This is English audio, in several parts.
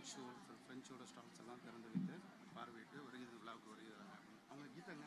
ஃப்ரெஞ்சோட stalls எல்லாம் திறந்து வைத்து பார்வையிட்டு வருகிற விழாவுக்கு வருகிறாங்க. அவங்க கீதாங்க.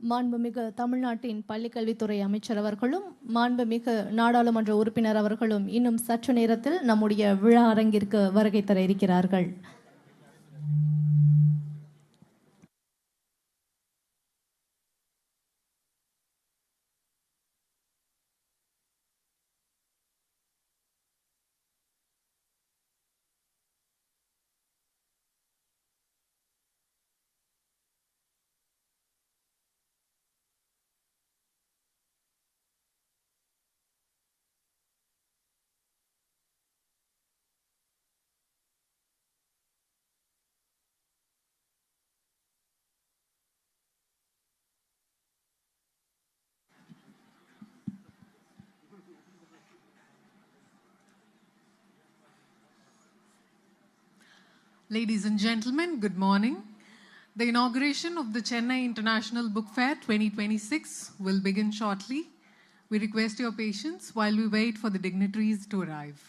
மாண்புமிகு தமிழ்நாட்டின் பள்ளிக்கல்வித்துறை அமைச்சர் அவர்களும் மாண்புமிகு நாடாளுமன்ற உறுப்பினர் அவர்களும் இன்னும் சற்று நேரத்தில் நம்முடைய விழா அரங்கிற்கு வருகை தர இருக்கிறார்கள். Ladies and gentlemen, good morning. The inauguration of the Chennai International Book Fair 2026 will begin shortly. We request your patience while we wait for the dignitaries to arrive.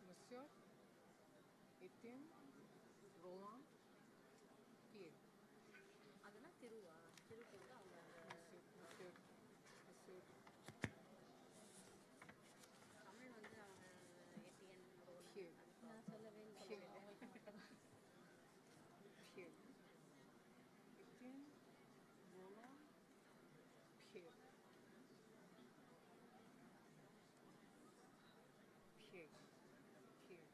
Monsieur, Etienne, Roland, Pierre. அதெல்லாம் திருவா திருப்பி வந்து அவங்க Monsieur. Tamil வந்து அவங்க எட்டிஎன் role Pierre. நான் சொல்லவே இல்லை அவங்களுக்கு மட்டும் Pierre. Etienne, Roland, Pierre. Pierre. Pierre.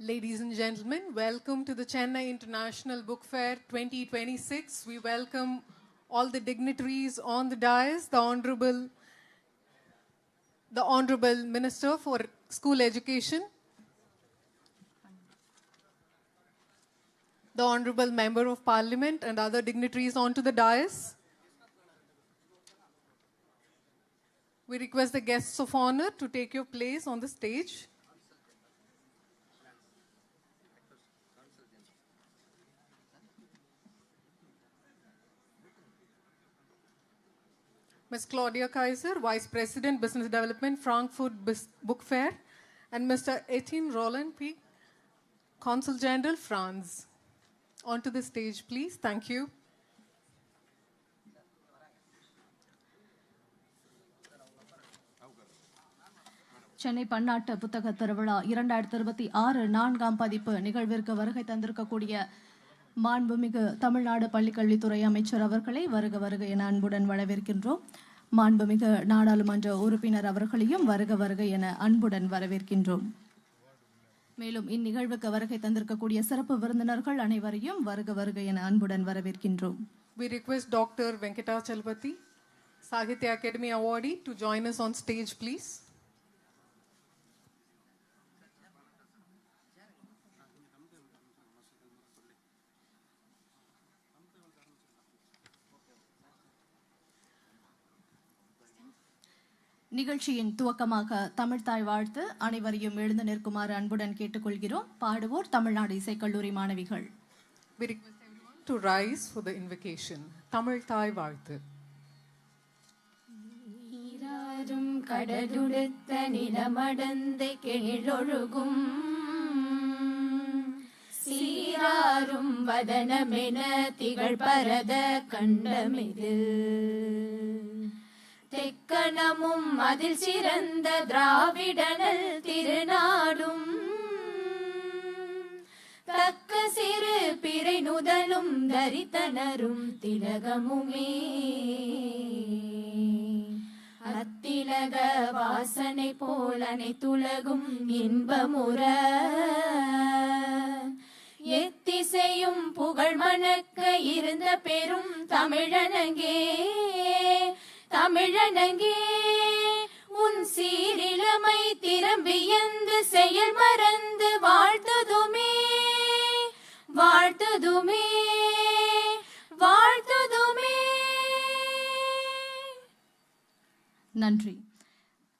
Ladies and gentlemen, welcome to the Chennai International Book Fair 2026. We welcome all the dignitaries on the dais, the Honorable Minister for School Education, the Honorable Member of Parliament and other dignitaries onto the dais. We request the guests of honor to take your place on the stage. Ms. Claudia Kaiser, Vice President, Business Development, Frankfurt Book Fair, and Mr. Etienne Roland P., Consul General, France. Onto the stage, please. Thank you. Chennai பன்னாட்டு புத்தக திருவிழா 2026 4ஆம் பதிப்பு நிகழ்விற்கு வருகை தந்திருக்கக்கூடிய மாண்புமிகு தமிழ்நாடு பள்ளிக்கல்வித்துறை அமைச்சர் அவர்களை வருக வருக என அன்புடன் வரவேற்கின்றோம். மாண்புமிகு நாடாளுமன்ற உறுப்பினர் அவர்களையும் வருக வருக என அன்புடன் வரவேற்கின்றோம். மேலும் இந்நிகழ்வுக்கு வருகை தந்திருக்கக்கூடிய சிறப்பு விருந்தினர்கள் அனைவரையும் வருக வருக என அன்புடன் வரவேற்கின்றோம். We request Dr. Venkatachalapati, Sahitya Academy Awardee, to join us on stage, please. நிகழ்ச்சியின் துவக்கமாக தமிழ்தாய் வாழ்த்து அனைவரையும் எழுந்து நிற்குமாறு அன்புடன் கேட்டுக்கொள்கிறோம். பாடுவோர் தமிழ்நாடு இசைக்கல்லூரி மாணவிகள். We request everyone to rise for the invocation. தமிழ்தாய் வாழ்த்து. நீராறும் கடலுடுத்த நிலமடந்தை கேழொழுகும் சீராறும் வதனமென திகழ் பரத கண்டமிதில் தெக்கணமும் அதில் சிறந்த திராவிடனல் திருநாடும் தக்க சிறு பிறை நுதலும் தரித்தனரும் திலகமுமே அத்திலக வாசனை போல் அனைத்துலகும் இன்பமுற எத்திசையும் புகழ் மணக்க இருந்த பெரும் தமிழனங்கே தமிழனங்கே உன் சீரிழமை திறம்பியந்து செயல் மறந்து வாழ்த்துதுமே வாழ்த்துதுமே வாழ்த்துதுமே. நன்றி.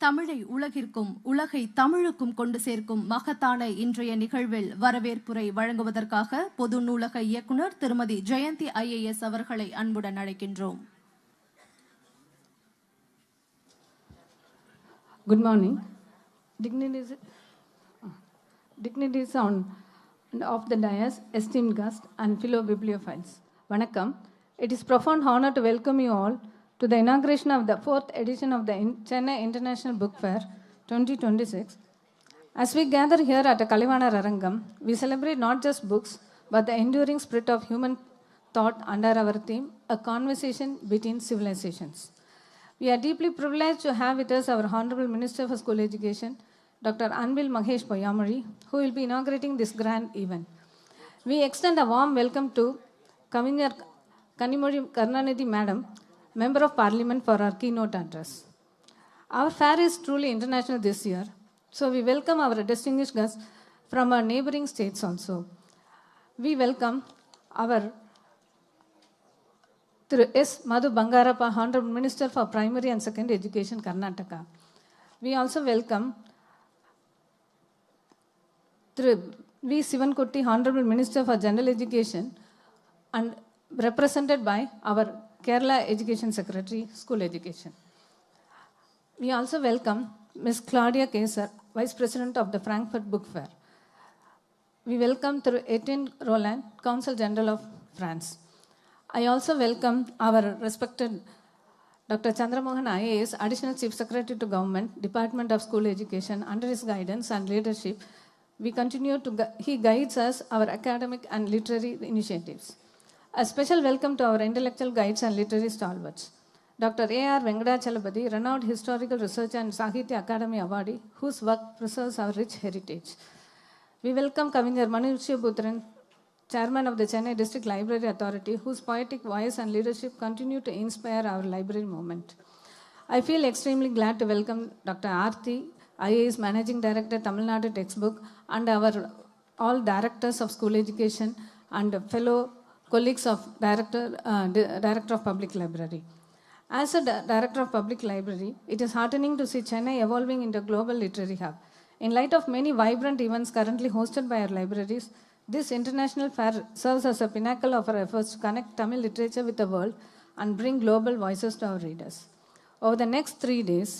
தமிழை உலகிற்கும் உலகை தமிழுக்கும் கொண்டு சேர்க்கும் மகத்தான இன்றைய நிகழ்வில் வரவேற்புரை வழங்குவதற்காக பொது நூலக இயக்குனர் திருமதி ஜெயந்தி IAS அவர்களை அன்புடன் அழைக்கின்றோம். Good morning. Dignitaries of the dais, esteemed guests, and fellow bibliophiles. Vanakkam. It is profound honor to welcome you all to the inauguration of the 4th edition of the Chennai International Book Fair 2026. As we gather here at a Kalivana Arangam, we celebrate not just books, but the enduring spirit of human thought under our theme, a conversation between civilizations. We are deeply privileged to have with us our Honorable Minister for School Education, Dr. Anbil Mahesh Poyamari, who will be inaugurating this grand event. We extend a warm welcome to Kavinyar Kanimozhi Karunanidhi Madam, Member of Parliament, for our keynote address. Our fair is truly international this year, so we welcome our distinguished guests from our neighboring states also. We welcome our Through S. Madhu Bangarappa, Honorable Minister for Primary and Secondary Education, Karnataka. We also welcome through V. Sivankutti, Honorable Minister for General Education, and represented by our Kerala Education Secretary, School Education. We also welcome Ms. Claudia Kaiser, Vice President of the Frankfurt Book Fair. We welcome through Etienne Roland, Consul General of France. I also welcome our respected Dr. Chandramohan IAS, Additional Chief Secretary to Government, Department of School Education. Under his guidance and leadership, he guides us our academic and literary initiatives. A special welcome to our intellectual guides and literary stalwarts. Dr. A.R. Venkatachalapati, renowned historical researcher and Sahitya Academy Awardee, whose work preserves our rich heritage. We welcome Kavinyar Manushyaputran, Chairman of the Chennai District Library Authority, whose poetic voice and leadership continue to inspire our library movement. I feel extremely glad to welcome Dr. Aarthi, IAS Managing Director, Tamil Nadu Textbook, and our all directors of school education and fellow colleagues of Director of Public Library. As a Director of Public Library, it is heartening to see Chennai evolving into a global literary hub. In light of many vibrant events currently hosted by our libraries, this international fair serves as a pinnacle of our efforts to connect Tamil literature with the world and bring global voices to our readers. Over the next 3 days,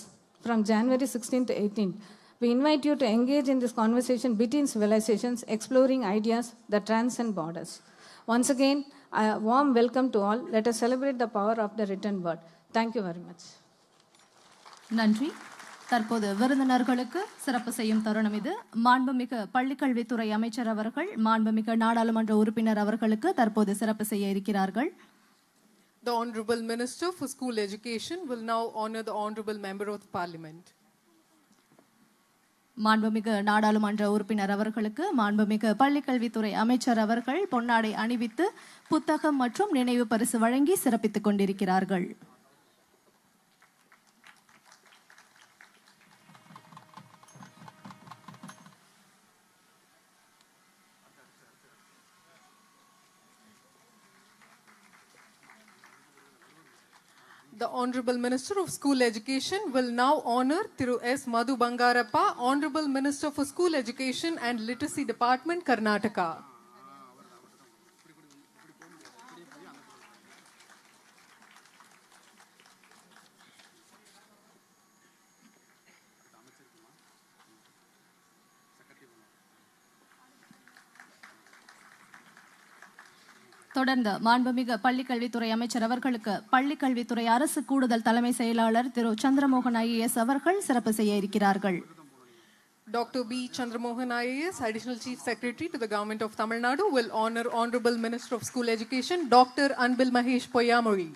from January 16 to 18, we invite you to engage in this conversation between civilizations, exploring ideas that transcend borders. Once again, a warm welcome to all. Let us celebrate the power of the written word. Thank you very much. நன்றி. தற்போது விருந்தினர்களுக்கு சிறப்பு செய்யும் தருணம் இது. மாண்புமிகு பள்ளிக்கல்வித்துறை அமைச்சர் அவர்கள் மாண்புமிகு நாடாளுமன்ற உறுப்பினர் அவர்களுக்கு தற்போது சிறப்பு செய்ய இருக்கிறார்கள். The Honorable Minister for School Education will now honor the Honorable Member of the Parliament. மாண்புமிகு நாடாளுமன்ற உறுப்பினர் அவர்களுக்கு மாண்புமிகு பள்ளிக்கல்வித்துறை அமைச்சர் அவர்கள் பொன்னாடை அணிவித்து புத்தகம் மற்றும் நினைவு பரிசு வழங்கி சிறப்பித்துக் கொண்டிருக்கிறார்கள். The Honorable Minister of School Education will now honor Thiru S. Madhu Bangarappa, Honorable Minister for School Education and Literacy Department, Karnataka. தொடர்ந்து மாண்புமிகு பள்ளிக்கல்வித்துறை அமைச்சர் அவர்களுக்கு பள்ளிக்கல்வித்துறை அரசு கூடுதல் தலைமை செயலாளர் திரு சந்திரமோகன் IAS அவர்கள் சிறப்பு செய்ய இருக்கிறார்கள். Dr. B. Chandramohan IAS, Additional Chief Secretary to the Government of Tamil Nadu, will honor Honorable Minister of School Education, Dr. Anbil Mahesh Poyamuri.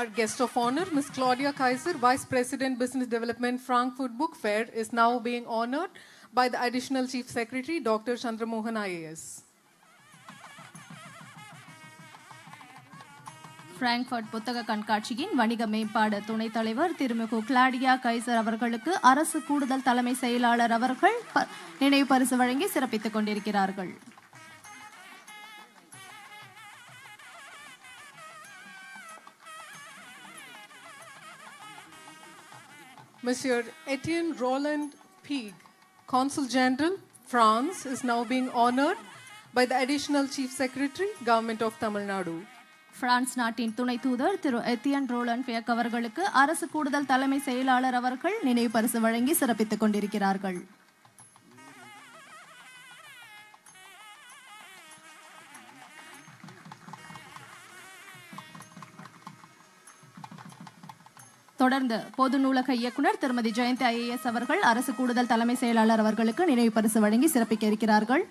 Our guest of honor, Ms. Claudia Kaiser, Vice President, Business Development, Frankfurt Book Fair, is now being honored by the Additional Chief Secretary, Dr. Chandramohan IAS. Frankfurt புத்தக கண்காட்சியின் வணிக மேம்பாடு துணைத் தலைவர் திருமிகு Claudia Kaiser அவர்களுக்கு அரசு கூடுதல் தலைமை செயலாளர் அவர்கள் நினைவு பரிசு வழங்கி சிறப்பித்துக் கொண்டிருக்கிறார்கள். Monsieur Etienne Roland Pigue, Consul General, France, is now being honored by the Additional Chief Secretary, Government of Tamil Nadu. France நாட்டின் துணை தூதர் திரு எத்தியன் ரோலன் பியக் அவர்களுக்கு அரசு கூடுதல் தலைமை செயலாளர் அவர்கள் நினைவு பரிசு வழங்கி சிறப்பித்துக் கொண்டிருக்கிறார்கள். தொடர்ந்து பொது நூலக இயக்குனர் திருமதி ஜெயந்தி IAS அவர்கள் அரசு கூடுதல் தலைமை செயலாளர் அவர்களுக்கு நினைவு பரிசு வழங்கி சிறப்பிக்க இருக்கிறார்கள்.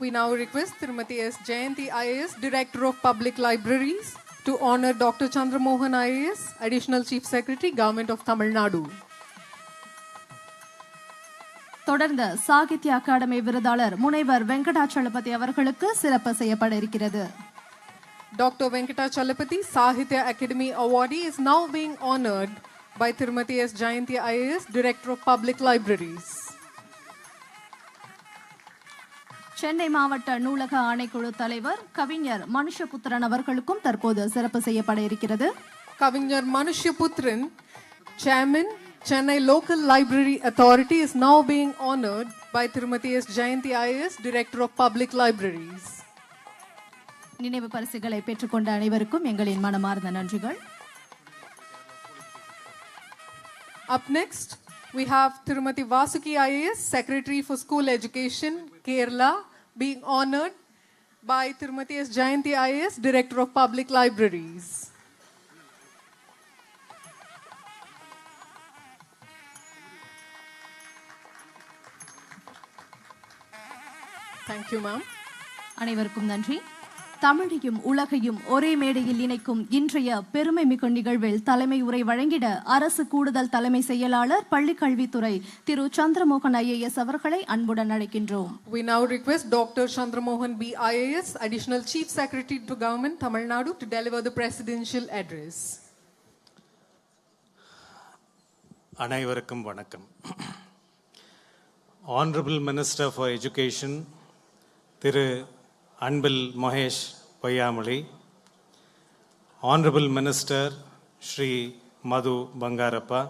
We now request Srimati S. Jayanti IAS, Director of Public Libraries, to honor Dr. Chandramohan IAS, Additional Chief Secretary, Government of Tamil Nadu. தொடர்ந்து சாகித்ய அகாடமி விருதாளர் முனைவர் வெங்கடாச்சலபதி அவர்களுக்கு சிறப்பு செய்யப்பட இருக்கிறது. Dr. Venkatachalapati, Sahitya Academy Awardee, is now being honored by Srimati S. Jayanti IAS, Director of Public Libraries. Chennai மாவட்ட நூலக ஆணைக்குழு தலைவர் கவிஞர் மனுஷபுத்திரன் அவர்களுக்கும் தற்போது சிறப்பு செய்யப்பட இருக்கிறது. Kavinyar Manushyaputran, Chairman, Chennai Local Library Authority, is now being honored by Srimati S. Jayanti IAS, Director of Public Libraries. நினைவு பரிசுகளை பெற்றுக்கொண்ட அனைவருக்கும் எங்களின் மனமார்ந்த நன்றிகள். Up next, we have Tirumati Vasuki IAS, Secretary for School Education, Kerala, being honored by Tirumati S. Jayanti IAS, Director of Public Libraries. Thank you, ma'am. அனைவருக்கும் நன்றி. தமிழையும் உலகையும் ஒரே மேடையில் இணைக்கும் இன்றைய பெருமை மிகு நிகழ்வில் தலைமை உரை வழங்கிட அரசு கூடுதல் தலைமை செயலாளர் பள்ளிக்கல்வித்துறை திரு சந்திரமோகன் IAS அவர்களை அன்புடன் அழைக்கின்றோம். We now request Dr. Chandramohan B. IAS, Additional Chief Secretary to Government, Tamil Nadu, to deliver the presidential address. அனைவருக்கும் வணக்கம். Honorable Minister for Education, Thiru Anbil Mahesh Poyyamozhi, Honorable Minister Shri Madhu Bangarappa,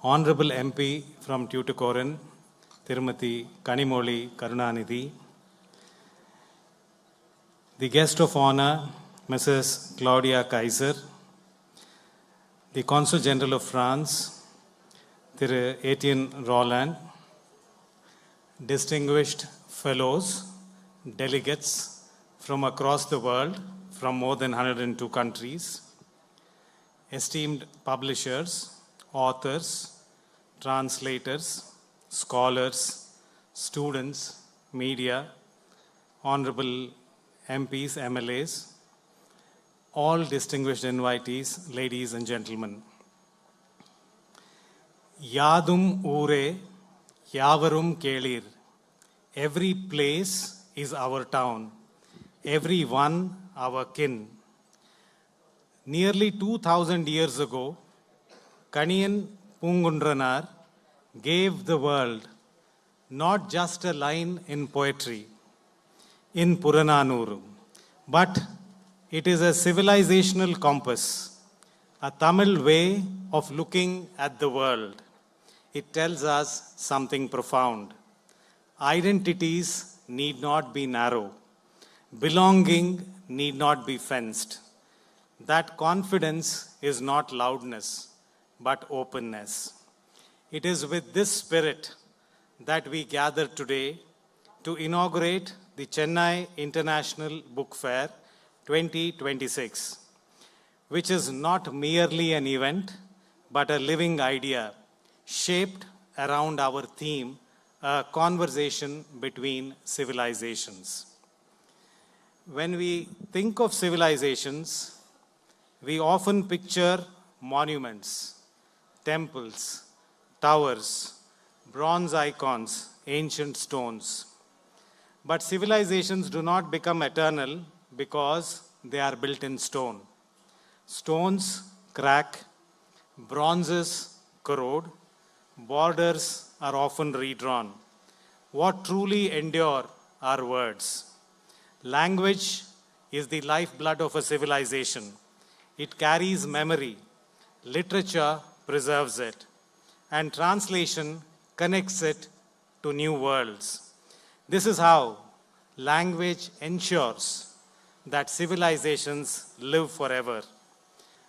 Honorable MP from Tuticorin, Tirumati Kanimoli Karunanidhi, the guest of honor, Mrs. Claudia Kaiser, the Consul General of France, Thiru Etienne Roland, distinguished fellows, delegates from across the world, from more than 102 countries, esteemed publishers, authors, translators, scholars, students, media, honorable MPs, MLAs, all distinguished invitees, ladies and gentlemen. Yadum Ure, Yavarum Kelir. Every place is our town, every one our kin. Nearly 2000 years ago, Kaniyan Pungundranar gave the world not just a line in poetry, in Purananuru, but it is a civilizational compass, a Tamil way of looking at the world. It tells us something profound. Identities need not be narrow. Belonging need not be fenced. That confidence is not loudness, but openness. It is with this spirit that we gather today to inaugurate the Chennai International Book Fair 2026, which is not merely an event, but a living idea shaped around our theme, a conversation between civilizations. When we think of civilizations, we often picture monuments, temples, towers, bronze icons, ancient stones. But civilizations do not become eternal because they are built in stone. Stones crack, bronzes corrode, borders are often redrawn. What truly endure are words. Language is the lifeblood of a civilization. It carries memory. Literature preserves it. And translation connects it to new worlds. This is how language ensures that civilizations live forever.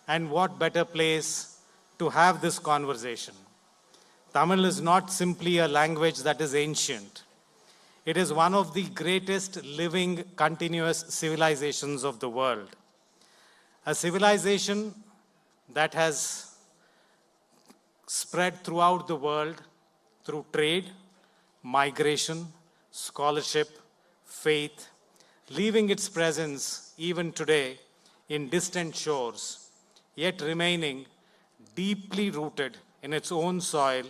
And what better place to have this conversation? Tamil is not simply a language that is ancient. It is one of the greatest living continuous civilizations of the world. A civilization that has spread throughout the world through trade, migration, scholarship, faith, leaving its presence even today in distant shores, yet remaining deeply rooted in its own soil,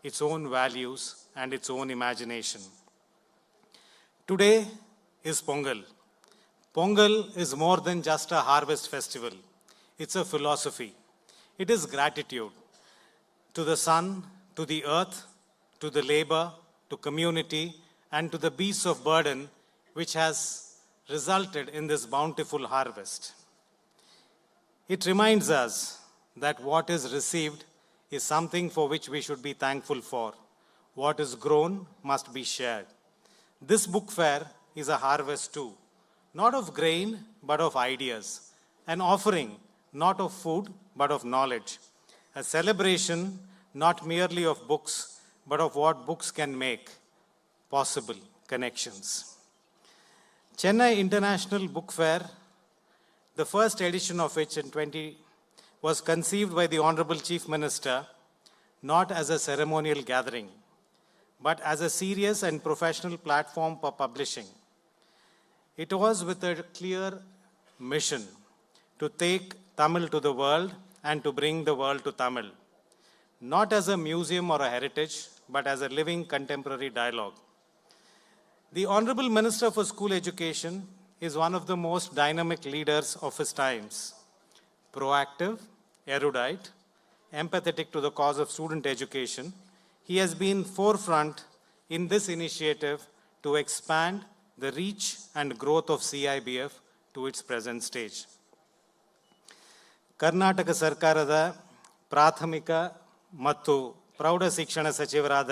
its own values, and its own imagination. Today is Pongal. Pongal is more than just a harvest festival. It's a philosophy. It is gratitude to the sun, to the earth, to the labor, to community, and to the beasts of burden which has resulted in this bountiful harvest. It reminds us that what is received is something for which we should be thankful for. What is grown must be shared. This book fair is a harvest too, not of grain, but of ideas, an offering not of food, but of knowledge, a celebration not merely of books, but of what books can make possible connections. Chennai International Book Fair, the first edition of which was conceived by the Honorable Chief Minister not as a ceremonial gathering, but as a serious and professional platform for publishing. It was with a clear mission to take Tamil to the world and to bring the world to Tamil, not as a museum or a heritage, but as a living contemporary dialogue. The Honorable Minister for School Education is one of the most dynamic leaders of his times. Proactive, erudite, empathetic to the cause of student education, he has been forefront in this initiative to expand the reach and growth of CIBF to its present stage. Karnataka ಸರ್ಕಾರದ ಪ್ರಾಥಮಿಕ ಮತ್ತು ಪ್ರೌಢ ಶಿಕ್ಷಣ ಸಚಿವರಾದ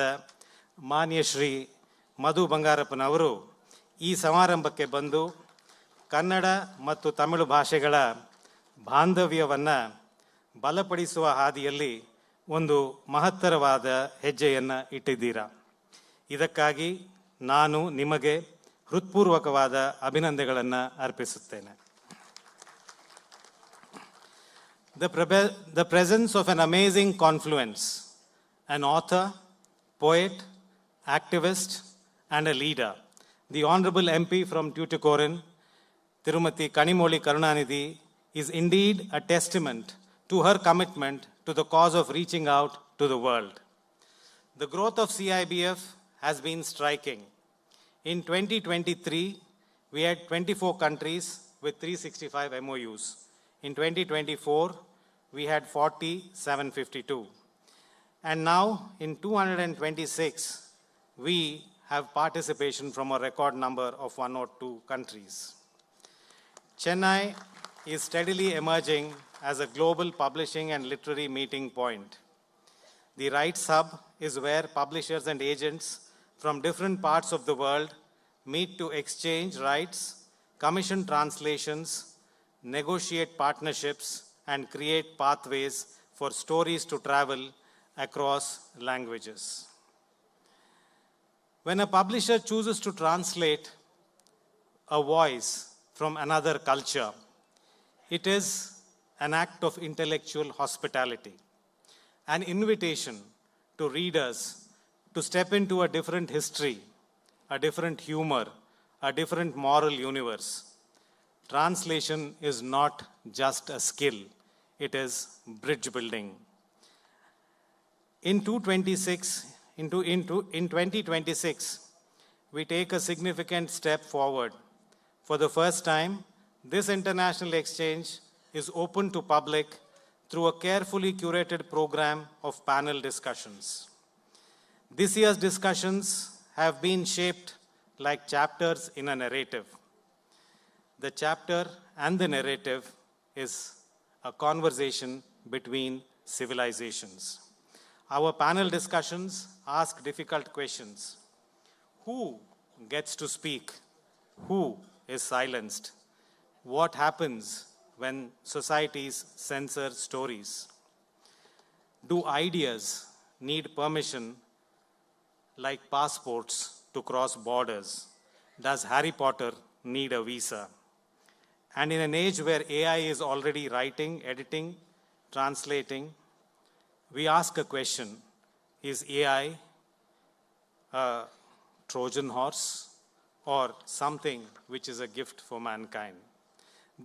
ಮಾನ್ಯ ಶ್ರೀ ಮಧು ಬಂಗಾರಪ್ಪನವರು ಈ ಸಮಾರಂಭಕ್ಕೆ ಬಂದು ಕನ್ನಡ ಮತ್ತು ತಮಿಳು ಭಾಷೆಗಳ ಬಾಂಧವ್ಯವನ್ನು ಬಲಪಡಿಸುವ ಹಾದಿಯಲ್ಲಿ ಒಂದು ಮಹತ್ತರವಾದ ಹೆಜ್ಜೆಯನ್ನು ಇಟ್ಟಿದ್ದೀರಾ. ಇದಕ್ಕಾಗಿ ನಾನು ನಿಮಗೆ ಹೃತ್ಪೂರ್ವಕವಾದ ಅಭಿನಂದನೆಗಳನ್ನು ಅರ್ಪಿಸುತ್ತೇನೆ. The presence of an amazing confluence, an author, poet, activist, and a leader, the Honorable MP from Tuticorin, Tirumati Kanimoli Karunanidhi, is indeed a testament to her commitment to the cause of reaching out to the world. The growth of CIBF has been striking. In 2023, we had 24 countries with 365 MOUs. In 2024, we had 752. And now, in 226, we have participation from a record number of 102 countries. Chennai is steadily emerging as a global publishing and literary meeting point. The Rights Hub is where publishers and agents from different parts of the world meet to exchange rights, commission translations, negotiate partnerships, and create pathways for stories to travel across languages. When a publisher chooses to translate a voice from another culture, it is an act of intellectual hospitality, an invitation to readers to step into a different history, a different humor, a different moral universe. Translation is not just a skill, it is bridge building. In 2026, we take a significant step forward. For the first time, this international exchange is open to public through a carefully curated program of panel discussions. This year's discussions have been shaped like chapters in a narrative. The chapter and the narrative is a conversation between civilizations. Our panel discussions ask difficult questions. Who gets to speak? Who is silenced? What happens when societies censor stories? Do ideas need permission like passports to cross borders? Does Harry Potter need a visa? And in an age where AI is already writing, editing, translating, we ask a question: is AI a Trojan horse or something which is a gift for mankind?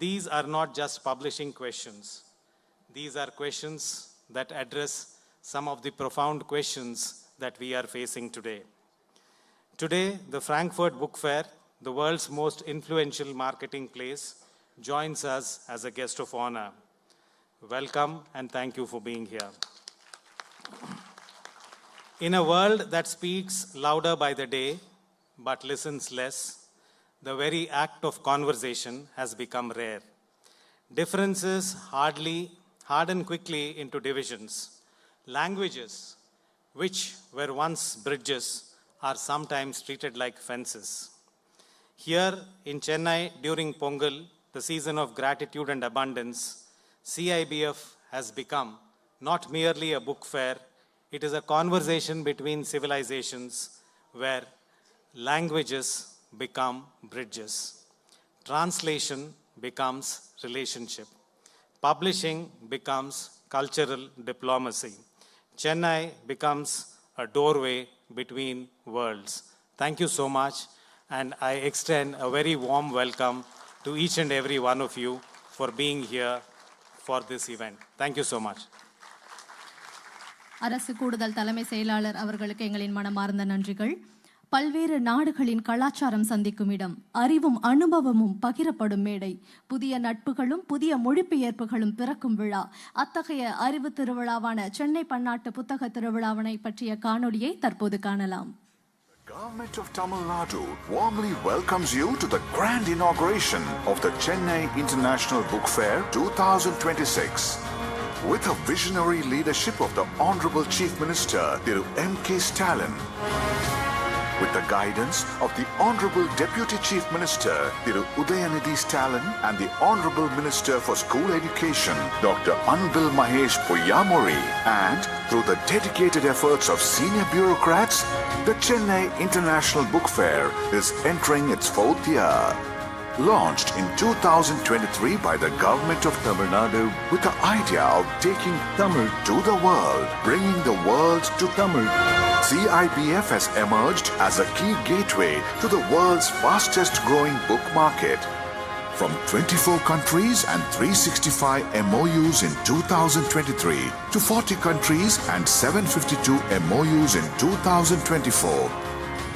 These are not just publishing questions. These are questions that address some of the profound questions that we are facing today. Today, the Frankfurt Book Fair, the world's most influential marketing place, joins us as a guest of honor. Welcome and thank you for being here. In a world that speaks louder by the day but listens less, the very act of conversation has become rare. Differences harden quickly into divisions. Languages, which were once bridges, are sometimes treated like fences. Here in Chennai during Pongal, the season of gratitude and abundance, CIBF has become not merely a book fair, it is a conversation between civilizations where languages become bridges. Translation becomes relationship. Publishing becomes cultural diplomacy. Chennai becomes a doorway between worlds. Thank you so much. and I extend a very warm welcome to each and every one of you for being here for this event. Thank you so much. அரசு கூடுதல் தலைமை செயலாளர் அவர்களுக்கு எங்களின் மனமார்ந்த நன்றிகள். பல்வேறு நாடுகளின் கலாச்சாரம் சந்திக்கும் இடம், அறிவும் அனுபவமும் பகிரப்படும் மேடை, புதிய நட்புகளும் புதிய மொழிபெயர்ப்புகளும் பிறக்கும் விழா. அத்தகைய அறிவு திருவிழாவான சென்னை பன்னாட்டு புத்தக திருவிழாவினை பற்றிய காணொளியை தற்போது காணலாம். Government of Tamil Nadu warmly welcomes you to the grand inauguration of the Chennai International Book Fair 2026. With a visionary leadership of the Honorable Chief Minister, Thiru M.K. Stalin, with the guidance of the Honorable Deputy Chief Minister, Thiru Udayanidhi Stalin, and the Honorable Minister for School Education, Dr. Anbil Mahesh Poyyamuri, and through the dedicated efforts of senior bureaucrats, the Chennai International Book Fair is entering its 4th year. Launched in 2023 by the Government of Tamil Nadu with the idea of taking Tamil to the world, bringing the world to Tamil, CIBF has emerged as a key gateway to the world's fastest growing book market. From 24 countries and 365 MOUs in 2023 to 40 countries and 752 MOUs in 2024.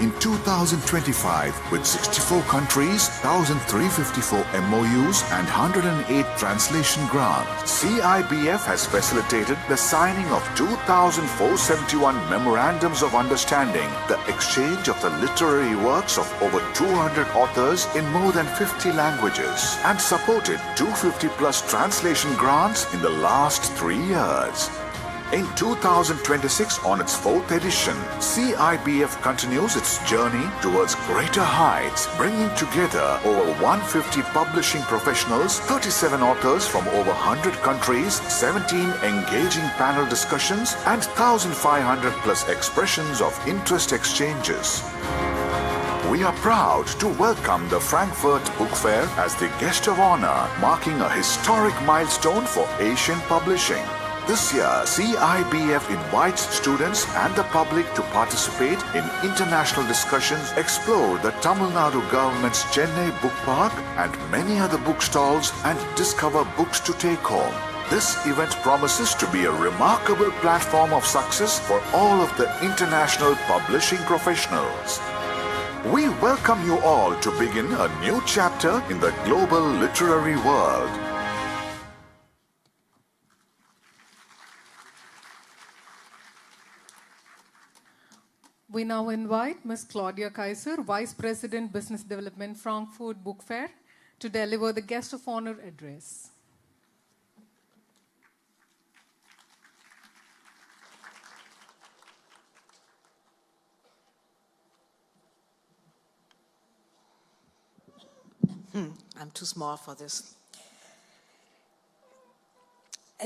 In 2025, with 64 countries, 1,354 MOUs and 108 translation grants, CIBF has facilitated the signing of 2,471 memorandums of understanding, the exchange of the literary works of over 200 authors in more than 50 languages, and supported 250 plus translation grants in the last 3 years. In 2026, on its 4th edition, CIBF continues its journey towards greater heights, bringing together over 150 publishing professionals, 37 authors from over 100 countries, 17 engaging panel discussions, and 1,500 plus expressions of interest exchanges. We are proud to welcome the Frankfurt Book Fair as the guest of honor, marking a historic milestone for Asian publishing. This year, CIBF invites students and the public to participate in international discussions, explore the Tamil Nadu government's Chennai Book Park and many other bookstalls, and discover books to take home. This event promises to be a remarkable platform of success for all of the international publishing professionals. We welcome you all to begin a new chapter in the global literary world. We now invite Ms. Claudia Kaiser, Vice President, Business Development, Frankfurt Book Fair, to deliver the Guest of Honor address. I'm too small for this.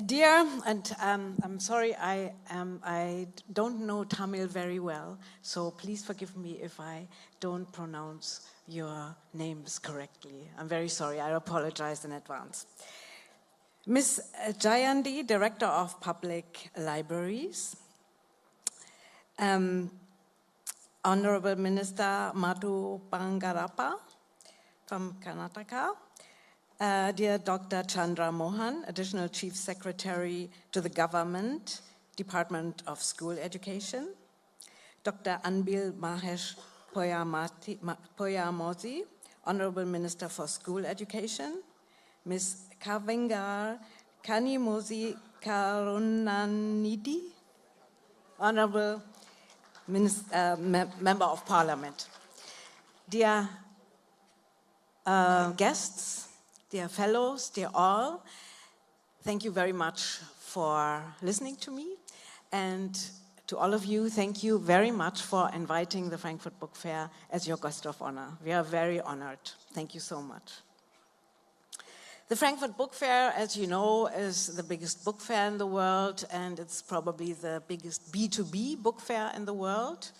Dear, and I'm sorry, I don't know Tamil very well, so please forgive me if I don't pronounce your names correctly. I'm very sorry, I apologize in advance. Ms. Jayandi, Director of Public Libraries, Honorable Minister Madhu Bangarappa from Karnataka, dear Dr. Chandra Mohan, Additional Chief Secretary to the Government, Department of School Education, Dr. Anbil Mahesh Poyyamuri, Honorable Minister for School Education, Ms. Kavingar Kanimozi Karunanidhi, Honorable Member of Parliament, dear guests, dear fellows, dear all, thank you very much for listening to me. And to all of you, thank you very much for inviting the Frankfurt Book Fair as your guest of honor. We are very honored. Thank you so much. The Frankfurt Book Fair, as you know, is the biggest book fair in the world, and it's probably the biggest B2B book fair in the world.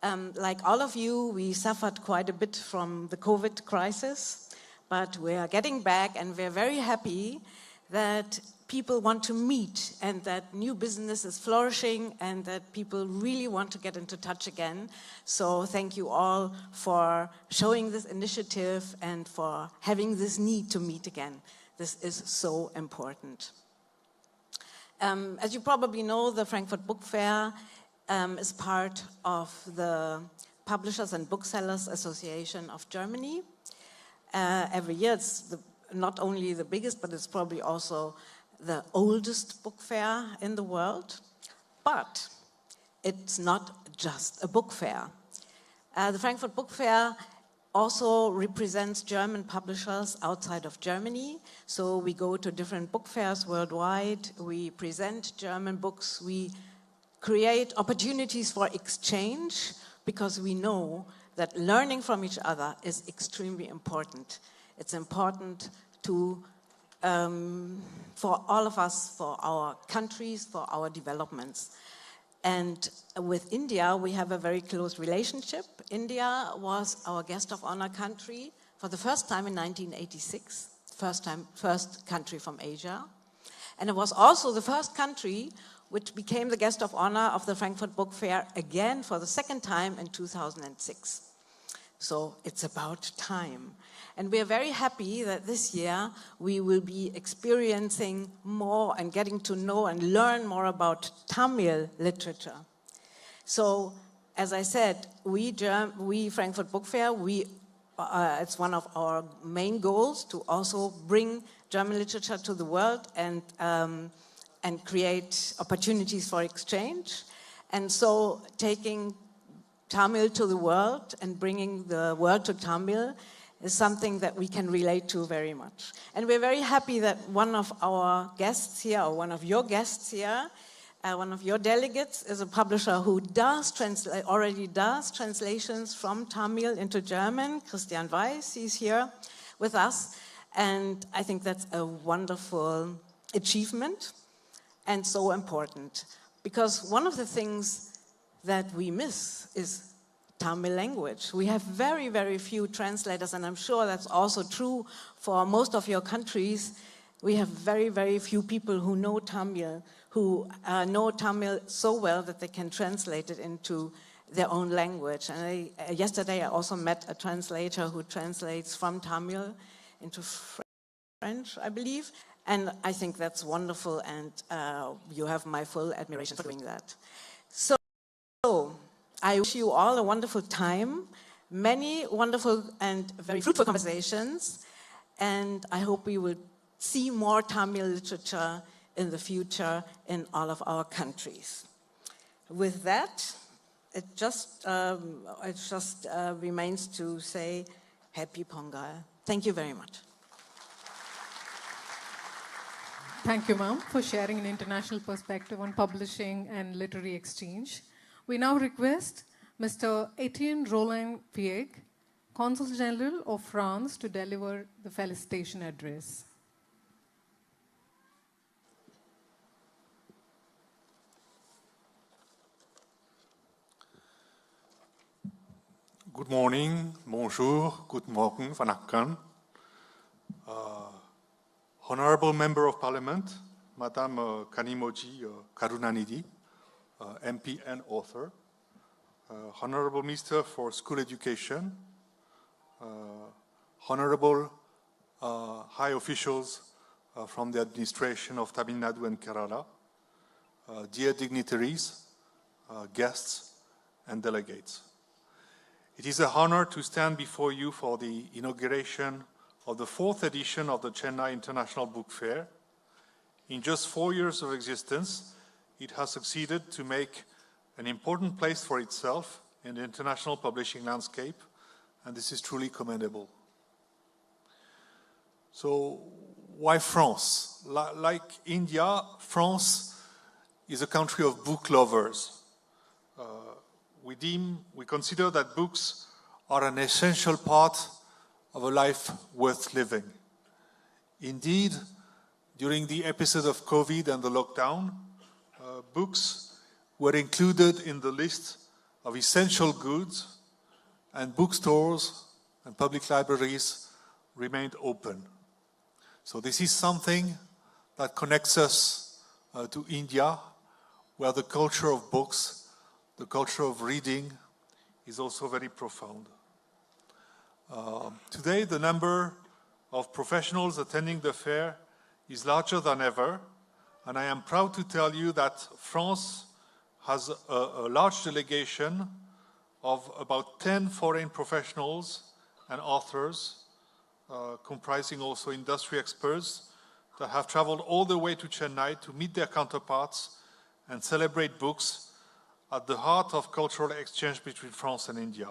Like all of you, we suffered quite a bit from the COVID crisis. But we are getting back, and we're very happy that people want to meet and that new business is flourishing and that people really want to get into touch again. So thank you all for showing this initiative and for having this need to meet again. This is so important. As you probably know, the Frankfurt Book Fair is part of the Publishers and Booksellers Association of Germany. Every year it's not only the biggest, but it's probably also the oldest book fair in the world. But it's not just a book fair. The Frankfurt Book Fair also represents German publishers outside of Germany. So we go to different book fairs worldwide. We present German books. We create opportunities for exchange because we know that learning from each other is extremely important. It's important to, for all of us, for our countries, for our developments. And with India, we have a very close relationship. India was our guest of honor country for the first time in 1986, first country from Asia. And it was also the first country which became the guest of honor of the Frankfurt Book Fair again for the second time in 2006. So it's about time. And we are very happy that this year we will be experiencing more and getting to know and learn more about Tamil literature. So, as I said, we Frankfurt Book Fair, it's one of our main goals to also bring German literature to the world and create opportunities for exchange. And so taking Tamil to the world and bringing the world to Tamil is something that we can relate to very much. And we're very happy that one of our guests here, or one of your guests here, one of your delegates is a publisher who already does translations from Tamil into German. Christian Weiss, he's here with us. And I think that's a wonderful achievement and so important. Because one of the things that we miss is Tamil language. We have very, very few translators, and I'm sure that's also true for most of your countries. We have very, very few people who know Tamil, know Tamil so well that they can translate it into their own language. And yesterday I also met a translator who translates from Tamil into French, I believe. And I think that's wonderful, and you have my full admiration for doing that. So I wish you all a wonderful time, many wonderful and very fruitful conversations, and I hope we will see more Tamil literature in the future in all of our countries. With that, it just remains to say Happy Pongal. Thank you very much. Thank you, ma'am, for sharing an international perspective on publishing and literary exchange. We now request Mr. Etienne Rollin-Pieg, Consul General of France, to deliver the felicitation address. Good morning, bonjour, good morning, vanakkam. Honorable Member of Parliament, Madame Kanimoji Karunanidhi, MP and author, Honorable Minister for School Education, Honorable high officials from the administration of Tamil Nadu and Kerala, dear dignitaries, guests, and delegates. It is an honor to stand before you for the inauguration of the 4th edition of the Chennai International Book Fair. In just 4 years of existence, it has succeeded to make an important place for itself in the international publishing landscape, and this is truly commendable. So, why France? Like India, France is a country of book lovers. We consider that books are an essential part of a life worth living. Indeed, during the episode of COVID and the lockdown, books were included in the list of essential goods, and bookstores and public libraries remained open. So this is something that connects us to India, where the culture of books, the culture of reading is also very profound. Today, the number of professionals attending the fair is larger than ever, and I am proud to tell you that France has a large delegation of about 10 foreign professionals and authors, comprising also industry experts, that have traveled all the way to Chennai to meet their counterparts and celebrate books at the heart of cultural exchange between France and India.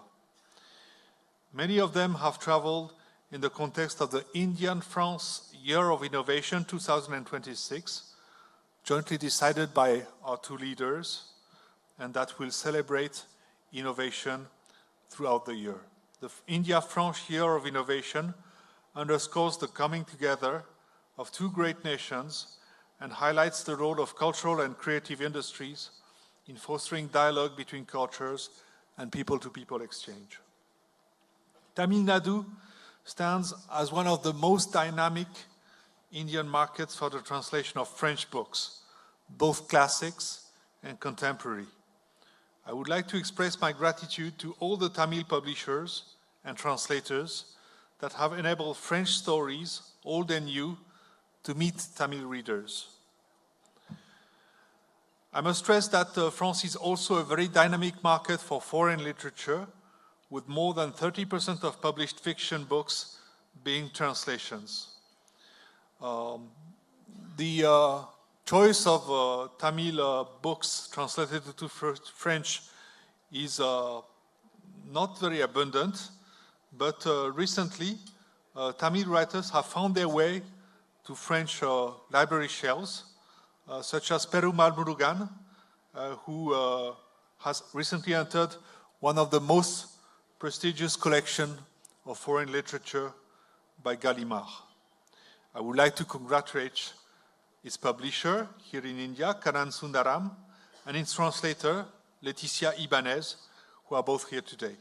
Many of them have traveled in the context of the Indian-France Year of Innovation 2026, jointly decided by our two leaders, and that will celebrate innovation throughout the year. The India-France Year of Innovation underscores the coming together of two great nations and highlights the role of cultural and creative industries in fostering dialogue between cultures and people-to-people exchange. Tamil Nadu stands as one of the most dynamic Indian markets for the translation of French books, both classics and contemporary. I would like to express my gratitude to all the Tamil publishers and translators that have enabled French stories, old and new, to meet Tamil readers. I must stress that France is also a very dynamic market for foreign literature, with more than 30% of published fiction books being translations. The choice of Tamil books translated to French is not very abundant, but recently Tamil writers have found their way to French library shelves, such as Perumal Murugan, who has recently entered one of the most prestigious collections of foreign literature by Gallimard. I would like to congratulate its publisher here in India, Kanan Sundaram, and its translator, Leticia Ibanez, who are both here today.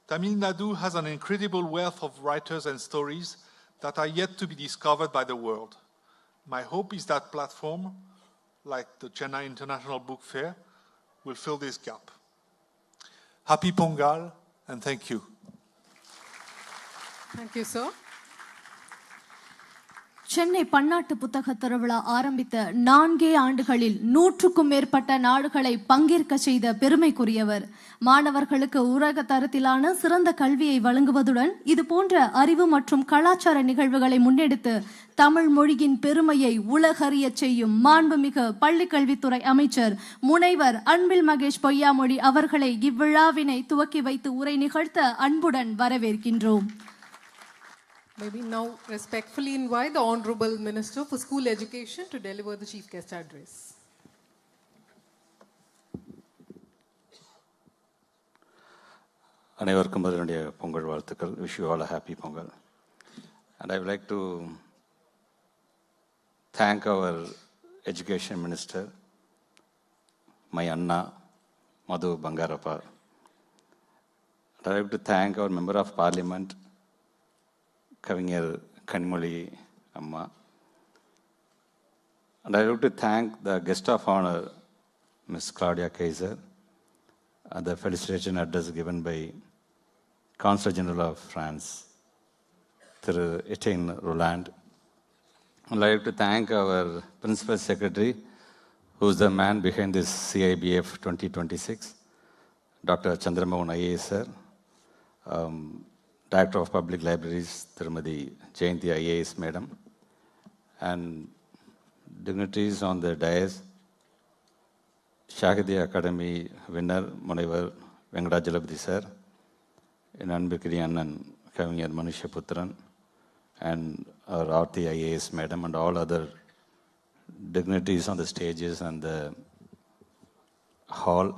Tamil Nadu has an incredible wealth of writers and stories that are yet to be discovered by the world. My hope is that platform, like the Chennai International Book Fair, will fill this gap. Happy Pongal, and thank you. Thank you, sir. Chennai பன்னாட்டு புத்தக திருவிழா ஆரம்பித்த 4 ஆண்டுகளில் 100க்கும் மேற்பட்ட நாடுகளை பங்கேற்க செய்த பெருமைக்குரியவர். மாணவர்களுக்கு உலக தரத்திலான சிறந்த கல்வியை வழங்குவதுடன் இது போன்ற அறிவு மற்றும் கலாச்சார நிகழ்வுகளை முன்னெடுத்து தமிழ் மொழியின் பெருமையை உலகறிய செய்யும் மாண்புமிகு பள்ளிக்கல்வித்துறை அமைச்சர் முனைவர் அன்பில் மகேஷ் பொய்யாமொழி அவர்களை இவ்விழாவினை துவக்கி வைத்து உரை நிகழ்த்த அன்புடன் வரவேற்கின்றோம். Maybe now respectfully invite the Honorable Minister for School Education to deliver the Chief Guest Address. அனைவருக்கும் என்னுடைய பொங்கல் வாழ்த்துக்கள். Wish you all a happy Pongal. And I would like to thank our Education Minister, my Anna, Madhu Bangarappa. And I would like to thank our Member of Parliament, Kavingir Kanimoli Amma. And I would like to thank the guest of honor, Ms. Claudia Kaiser, and the felicitation address given by Consul General of France, through Etienne Roland. I'd like to thank our Principal Secretary, who's the man behind this CIBF 2026, Dr. Chandramohan IAS sir, Director of Public Libraries, Tirumadi Jayanti IAS Madam, and dignitaries on the dais, Shahidi Academy winner, Munevar Venkadajalabdi sir, in Anbikiri and Kavingir Manushya Putran, and our Aarti IAS Madam, and all other dignitaries on the stages and the hall.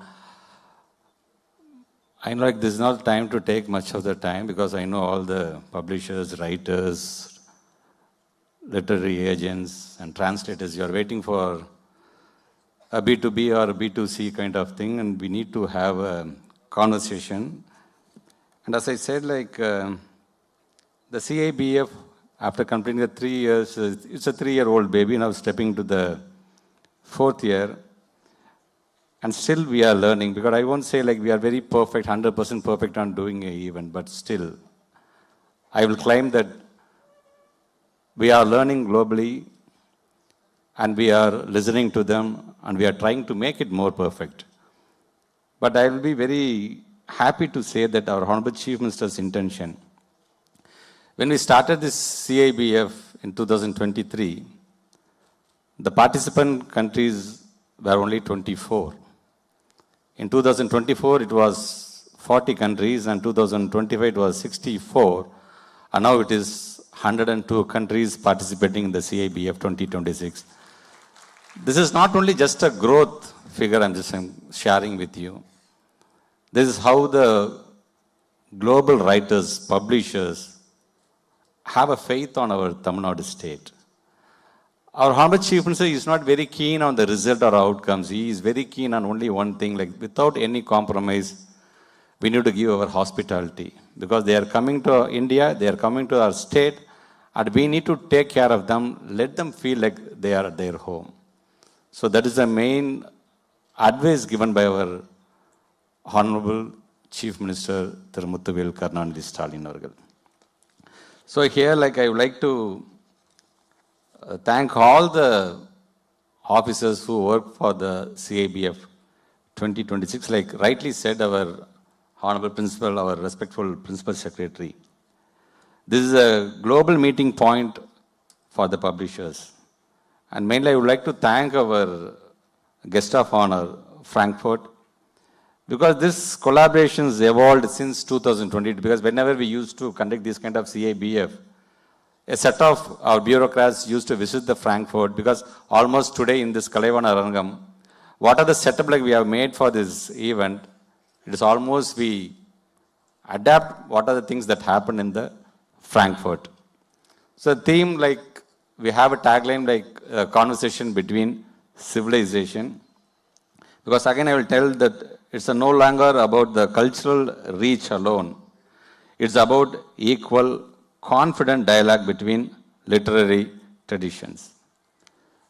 I know this is not time to take much of the time, because I know all the publishers, writers, literary agents and translators, you are waiting for a B2B or a B2C kind of thing, and we need to have a conversation. And as I said, the CIBF after completing the 3 years, it's a 3-year-old baby, now stepping to the 4th year. And still we are learning, because I won't say like we are very perfect, 100% perfect on doing an event, but still, I will claim that we are learning globally, and we are listening to them, and we are trying to make it more perfect. But I will be very happy to say that our Honorable Chief Minister's intention, when we started this CIBF in 2023, the participant countries were only 24. In 2024, it was 40 countries, and 2025, it was 64, and now it is 102 countries participating in the CIBF 2026. This is not only just a growth figure I'm sharing with you. This is how the global writers, publishers have a faith on our Tamil Nadu state. Our Honorable Chief Minister is not very keen on the result or outcomes. He is very keen on only one thing, like without any compromise, we need to give our hospitality. Because they are coming to India, they are coming to our state, and we need to take care of them, let them feel like they are at their home. So that is the main advice given by our Honorable Chief Minister Muthuvel Karunanidhi Stalin avargal. So here, like, I would like to thank all the officers who work for the CIBF 2026. Like rightly said, our Honorable Principal, our respectful Principal Secretary. This is a global meeting point for the publishers. And mainly I would like to thank our guest of honor, Frankfurt, because this collaboration has evolved since 2020, because whenever we used to conduct this kind of CIBF, a set of our bureaucrats used to visit the Frankfurt, because almost today in this Kalaivana Rangam, what are the setup like we have made for this event, it is almost we adapt what are the things that happen in the Frankfurt. So the theme, like we have a tagline like a conversation between civilization, because again I will tell that it's no longer about the cultural reach alone. It's about equal, confident dialogue between literary traditions.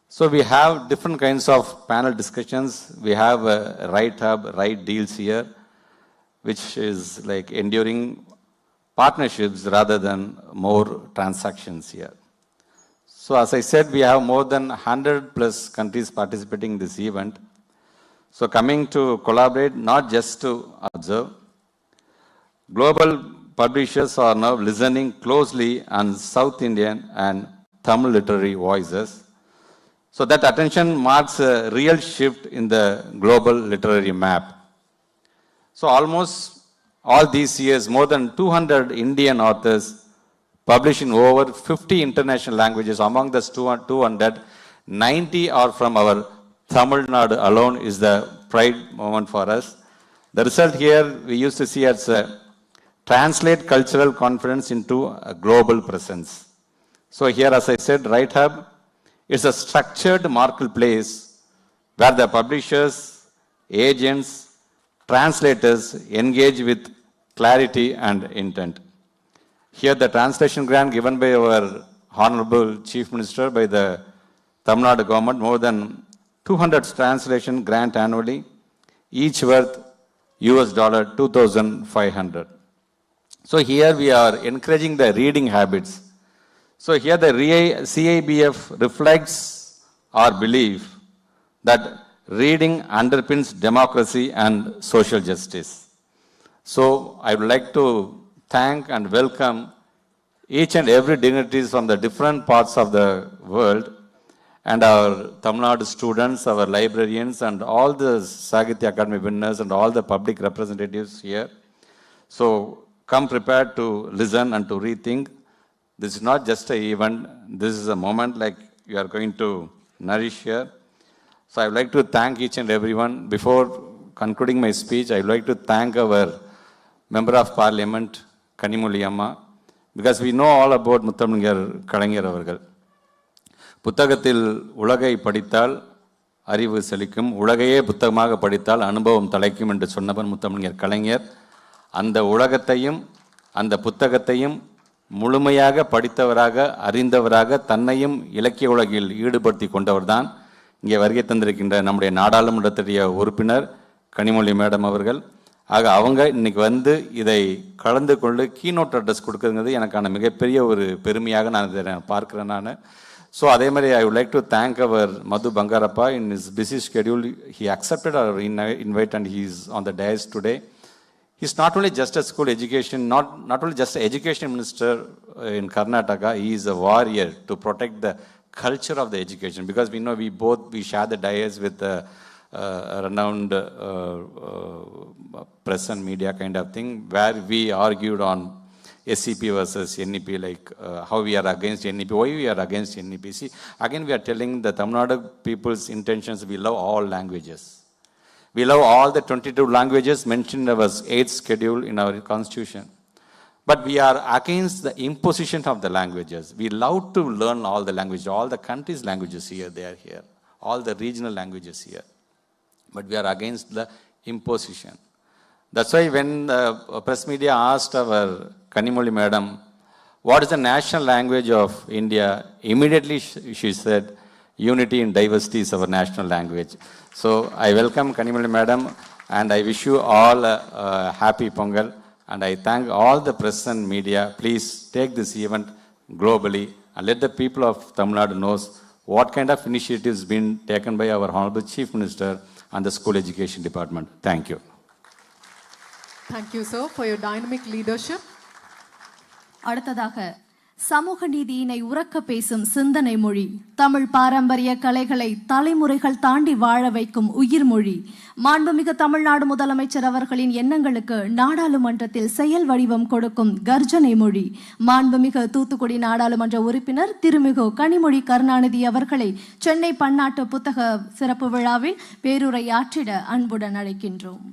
So we have different kinds of panel discussions. We have a right hub, right deals here, which is like enduring partnerships rather than more transactions here. So as I said, we have more than 100 plus countries participating in this event. So coming to collaborate, not just to observe. Global publishers are now listening closely on South Indian and Tamil literary voices. So that attention marks a real shift in the global literary map. So almost all these years, more than 200 Indian authors published in over 50 international languages. Among the 200, 90 are from our Tamil Nadu alone, is the pride moment for us. The result here we used to see as a translate cultural confidence into a global presence. So here, as I said, Right Hub is a structured marketplace where the publishers, agents, translators engage with clarity and intent. Here the translation grant given by our Honorable Chief Minister by the Tamil Nadu government, more than 200 translation grant annually, each worth $2,500. So here we are encouraging the reading habits. So here the CIBF reflects our belief that reading underpins democracy and social justice. So I would like to thank and welcome each and every dignitaries from the different parts of the world, and our Tamil Nadu students, our librarians, and all the Sahitya Academy winners and all the public representatives here. So come prepared to listen and to rethink. This is not just an event, this is a moment like you are going to nourish here. So I would like to thank each and everyone. Before concluding my speech, I would like to thank our Member of Parliament, Kanimuli Amma, because we know all about Muthamlingar Kalainger avargal. புத்தகத்தில் உலகை படித்தால் அறிவு செழிக்கும், உலகையே புத்தகமாக படித்தால் அனுபவம் தலைக்கும் என்று சொன்னவர் முத்தமிழர் கலைஞர். அந்த உலகத்தையும் அந்த புத்தகத்தையும் முழுமையாக படித்தவராக அறிந்தவராக தன்னையும் இலக்கிய உலகில் ஈடுபடுத்தி கொண்டவர்தான் இங்கே வருகை தந்திருக்கின்ற நம்முடைய நாடாளுமன்றத்துடைய உறுப்பினர் கனிமொழி மேடம் அவர்கள். ஆக அவங்க இன்னைக்கு வந்து இதை கலந்து கொண்டு கீனோட் அட்ரஸ் கொடுக்குறது எனக்கான மிகப்பெரிய ஒரு பெருமையாக நான் இதை பார்க்குறேன் நான். ஸோ அதே மாதிரி ஐ would like to thank our Madhu Bangarappa. In his busy schedule, he accepted our invite and he is on the dais today. He's not only just a school education, not only just an education minister in Karnataka, he is a warrior to protect the culture of the education, because we know we share the dais with a renowned press and media kind of thing, where we argued on SCP versus NEP, like how we are against NEP, why we are against NEP. See, again we are telling the Tamil Nadu people's intentions, we love all languages. We love all the 22 languages mentioned in our 8th schedule in our constitution. But we are against the imposition of the languages. We love to learn all the languages, all the countries' languages here, they are here, all the regional languages here. But we are against the imposition. That's why when the press media asked our Kanimoli madam, what is the national language of India? Immediately she said, unity in diversity is our national language. So I welcome Kanimoli madam and I wish you all a happy Pongal, and I thank all the press and media. Please take this event globally and let the people of Tamil Nadu know what kind of initiatives been taken by our Honorable Chief Minister and the School Education Department. Thank you. Thank you, sir, for your dynamic leadership. அடுத்ததாக சமூக நீதியினை உறக்க பேசும் சிந்தனை மொழி, தமிழ் பாரம்பரிய கலைகளை தலைமுறைகள் தாண்டி வாழ வைக்கும் உயிர் மொழி, மாண்புமிகு தமிழ்நாடு முதலமைச்சர் அவர்களின் எண்ணங்களுக்கு நாடாளுமன்றத்தில் செயல் வடிவம் கொடுக்கும் கர்ஜனை மொழி, மாண்புமிகு தூத்துக்குடி நாடாளுமன்ற உறுப்பினர் திருமிகு கனிமொழி கருணாநிதி அவர்களை சென்னை பன்னாட்டு புத்தக சிறப்பு விழாவில் பேருரையாற்றிட அன்புடன் அழைக்கின்றோம்.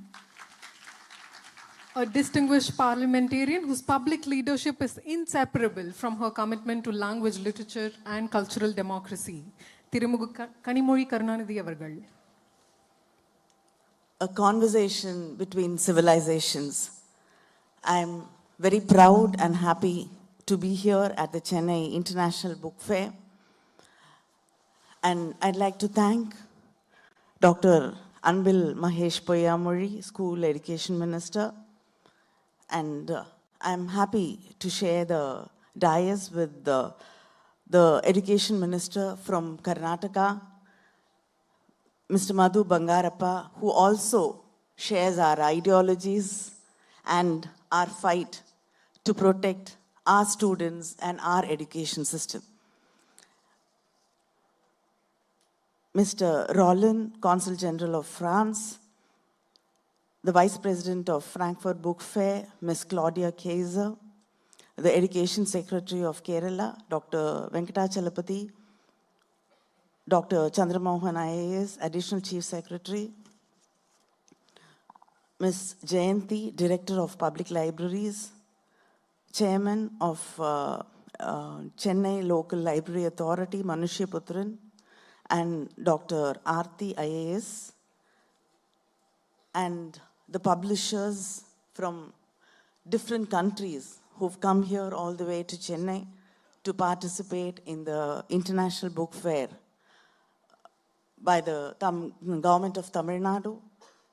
A distinguished parliamentarian whose public leadership is inseparable from her commitment to language, literature and cultural democracy. Thirumugu Kanimozhi Karunanidhi avargal. A conversation between civilizations. I'm very proud and happy to be here at the Chennai International Book Fair. And I'd like to thank Dr. Anbil Mahesh Poyamuri, School Education Minister. And I'm happy to share the dais with the Education Minister from Karnataka, Mr. Madhu Bangarappa, who also shares our ideologies and our fight to protect our students and our education system. Mr. Roland, Consul General of France, the Vice President of Frankfurt Book Fair, Ms. Claudia Kaiser, the Education Secretary of Kerala, Dr. Venkatachalapati, Dr. Chandramohan IAS, Additional Chief Secretary, Ms. Jayanti, Director of Public Libraries, Chairman of Chennai Local Library Authority, Manushya Putran, and Dr. Aarti IAS, and the publishers from different countries who've come here all the way to Chennai to participate in the International Book Fair by the government of Tamil Nadu,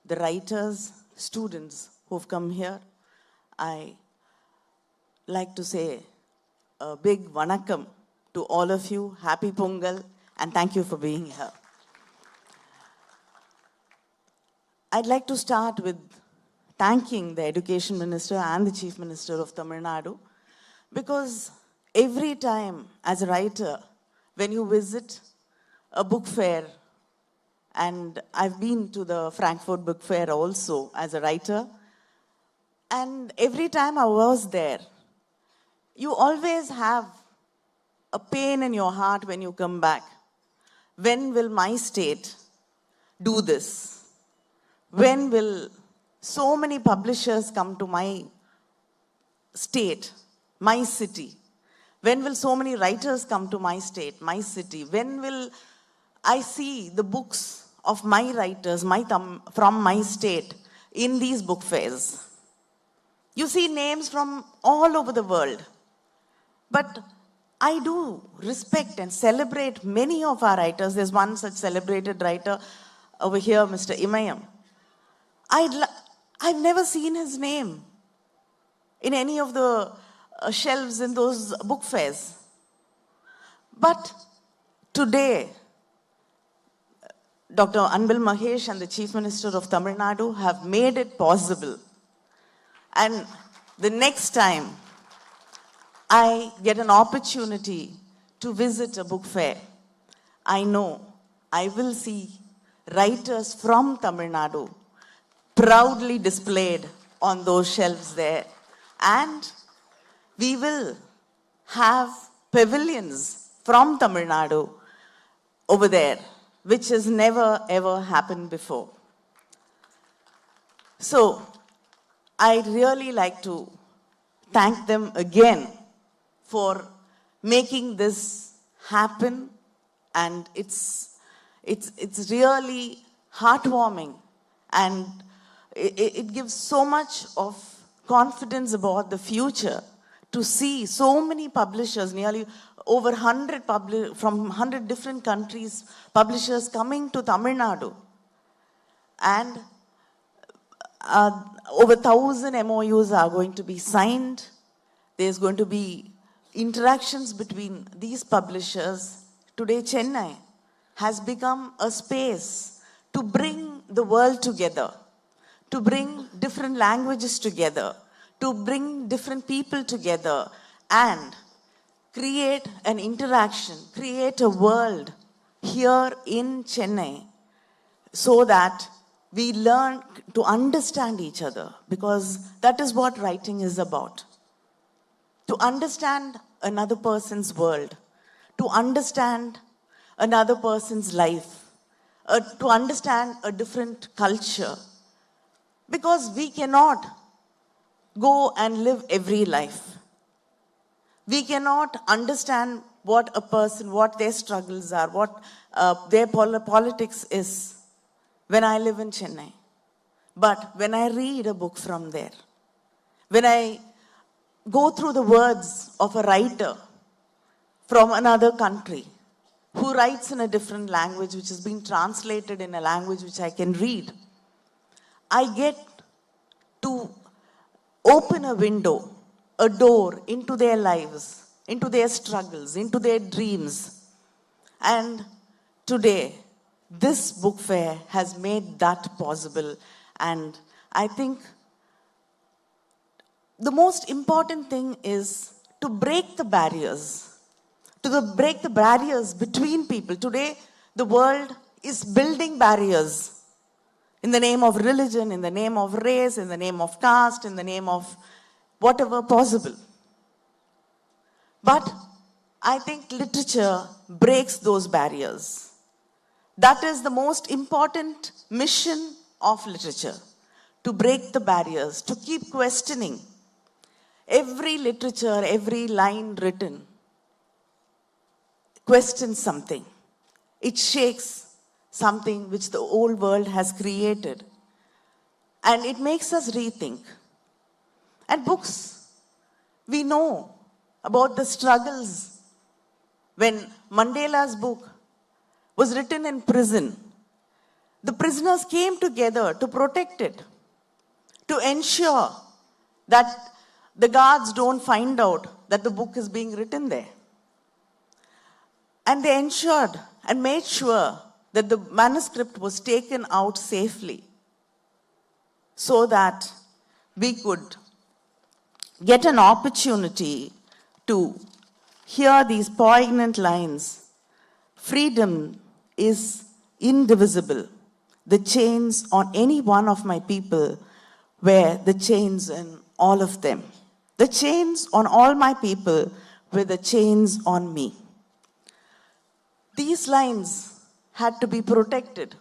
the writers, students who've come here. I like to say a big vanakkam to all of you. Happy Pongal, and thank you for being here. I'd like to start with thanking the Education Minister and the Chief Minister of Tamil Nadu, because every time as a writer, when you visit a book fair, and I've been to the Frankfurt Book Fair also as a writer, and every time I was there, you always have a pain in your heart when you come back. When will my state do this? When will so many publishers come to my state, my city? When will so many writers come to my state, my city? When will I see the books of my writers from my state in these book fairs? You see names from all over the world. But I do respect and celebrate many of our writers. There's one such celebrated writer over here, Mr. Imayam. I've never seen his name in any of the shelves in those book fairs. But today, Dr. Anbil Mahesh and the Chief Minister of Tamil Nadu have made it possible. And the next time I get an opportunity to visit a book fair, I know I will see writers from Tamil Nadu proudly displayed on those shelves there. And we will have pavilions from Tamil Nadu over there, which has never ever happened before. So, I'd really like to thank them again for making this happen, and it's really heartwarming, and it gives so much of confidence about the future to see so many publishers, nearly over 100 from 100 different countries, publishers coming to Tamil Nadu, and over 1,000 MOUs are going to be signed. There's going to be interactions between these publishers. Today, Chennai has become a space to bring the world together, to bring different languages together, to bring different people together, and create an interaction, create a world here in Chennai, so that we learn to understand each other, because that is what writing is about. To understand another person's world, to understand another person's life, to understand a different culture. Because we cannot go and live every life. We cannot understand what a person, what their struggles are, what their politics is when I live in Chennai. But when I read a book from there, when I go through the words of a writer from another country who writes in a different language, which is being translated in a language which I can read, I get to open a window, a door into their lives, into their struggles, into their dreams. And today, this book fair has made that possible. And I think the most important thing is to break the barriers, break the barriers between people. Today, the world is building barriers in the name of religion, in the name of race, in the name of caste, in the name of whatever possible. But I think literature breaks those barriers. That is the most important mission of literature, to break the barriers, to keep questioning. Every literature, every line written questions something. It shakes something which the old world has created. And it makes us rethink. And books, we know about the struggles. When Mandela's book was written in prison, the prisoners came together to protect it, to ensure that the guards don't find out that the book is being written there. And they ensured and made sure that the manuscript was taken out safely, so that we could get an opportunity to hear these poignant lines. Freedom is indivisible. The chains on any one of my people were the chains in all of them. The chains on all my people were the chains on me. These lines had to be protected.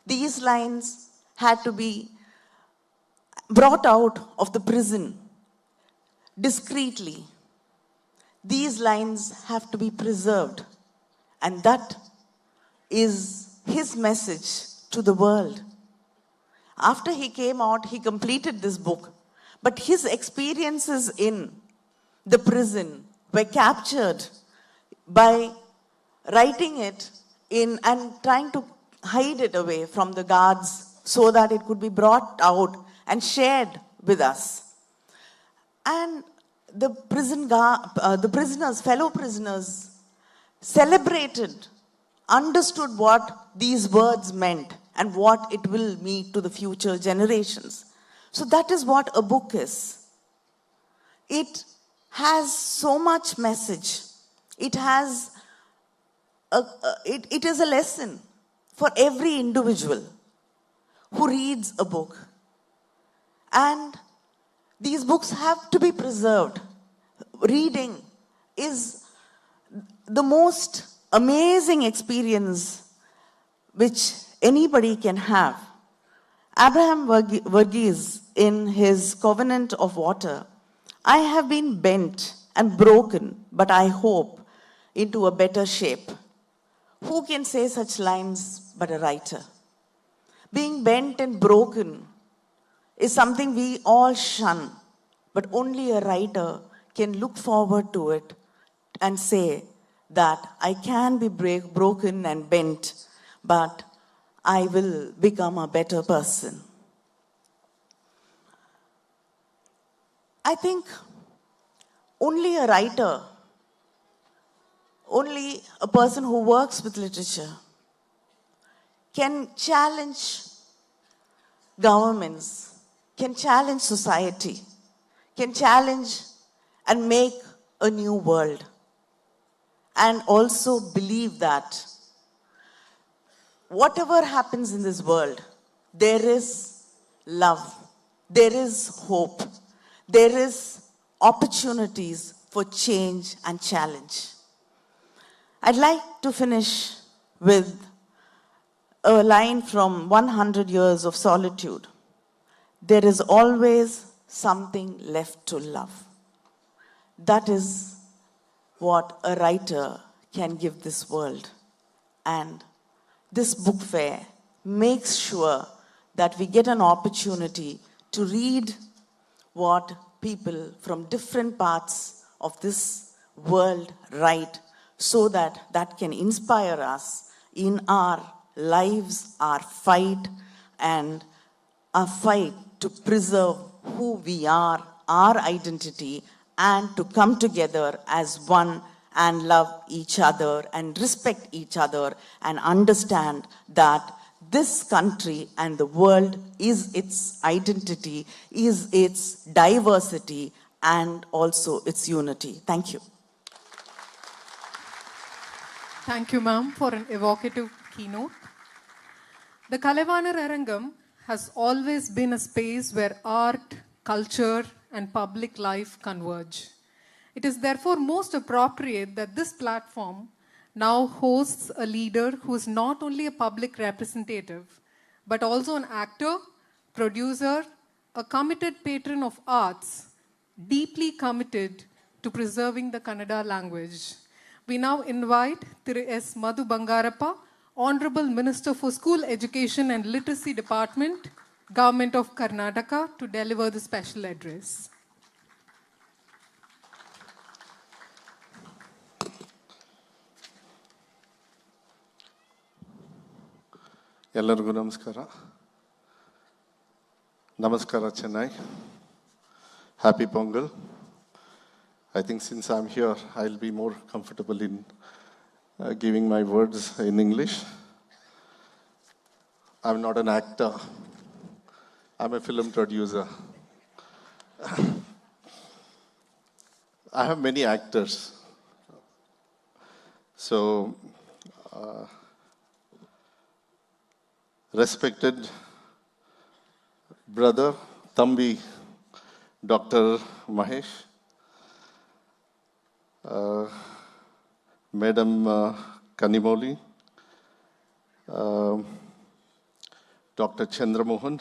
These lines had to be brought out of the prison discreetly. These lines have to be preserved. And that is his message to the world. After he came out, he completed this book. But his experiences in the prison were captured by writing it in and trying to hide it away from the guards so that it could be brought out and shared with us. And the prisoners, fellow prisoners, celebrated, understood what these words meant and what it will mean to the future generations. So that is what a book is. It has so much message. It has it is a lesson for every individual who reads a book. And these books have to be preserved. Reading is the most amazing experience which anybody can have. Abraham Verghese, in his Covenant of Water, I have been bent and broken, but I hope into a better shape. Who can say such lines but a writer? Being bent and broken is something we all shun, but only a writer can look forward to it and say that I can be broken and bent, but I will become a better person. I think only a writer, only a person who works with literature can challenge governments, can challenge society, can challenge and make a new world. And also believe that whatever happens in this world, there is love, there is hope, there is opportunities for change and challenge. I'd like to finish with a line from 100 Years of Solitude. There is always something left to love. That is what a writer can give this world. And this book fair makes sure that we get an opportunity to read what people from different parts of this world write, so that that can inspire us in our lives, our fight, and our fight to preserve who we are, our identity, and to come together as one and love each other and respect each other and understand that this country and the world is its identity, is its diversity, and also its unity. Thank you. Thank you, ma'am, for an evocative keynote. The Kalaivanar Arangam has always been a space where art, culture, and public life converge. It is therefore most appropriate that this platform now hosts a leader who is not only a public representative, but also an actor, producer, a committed patron of arts, deeply committed to preserving the Kannada language. We now invite Thiru S. Madhu Bangarappa, Honorable Minister for School Education and Literacy Department, Government of Karnataka, to deliver the special address. ಎಲ್ಲರಿಗೂ ನಮಸ್ಕಾರ. Namaskara Chennai. Happy Pongal. I think since I'm here, I'll be more comfortable in giving my words in English. I'm not an actor. I'm a film producer. I have many actors. So, respected brother, Thambi, Dr. Mahesh, Madam Kanimoli, Dr. Chandramohan,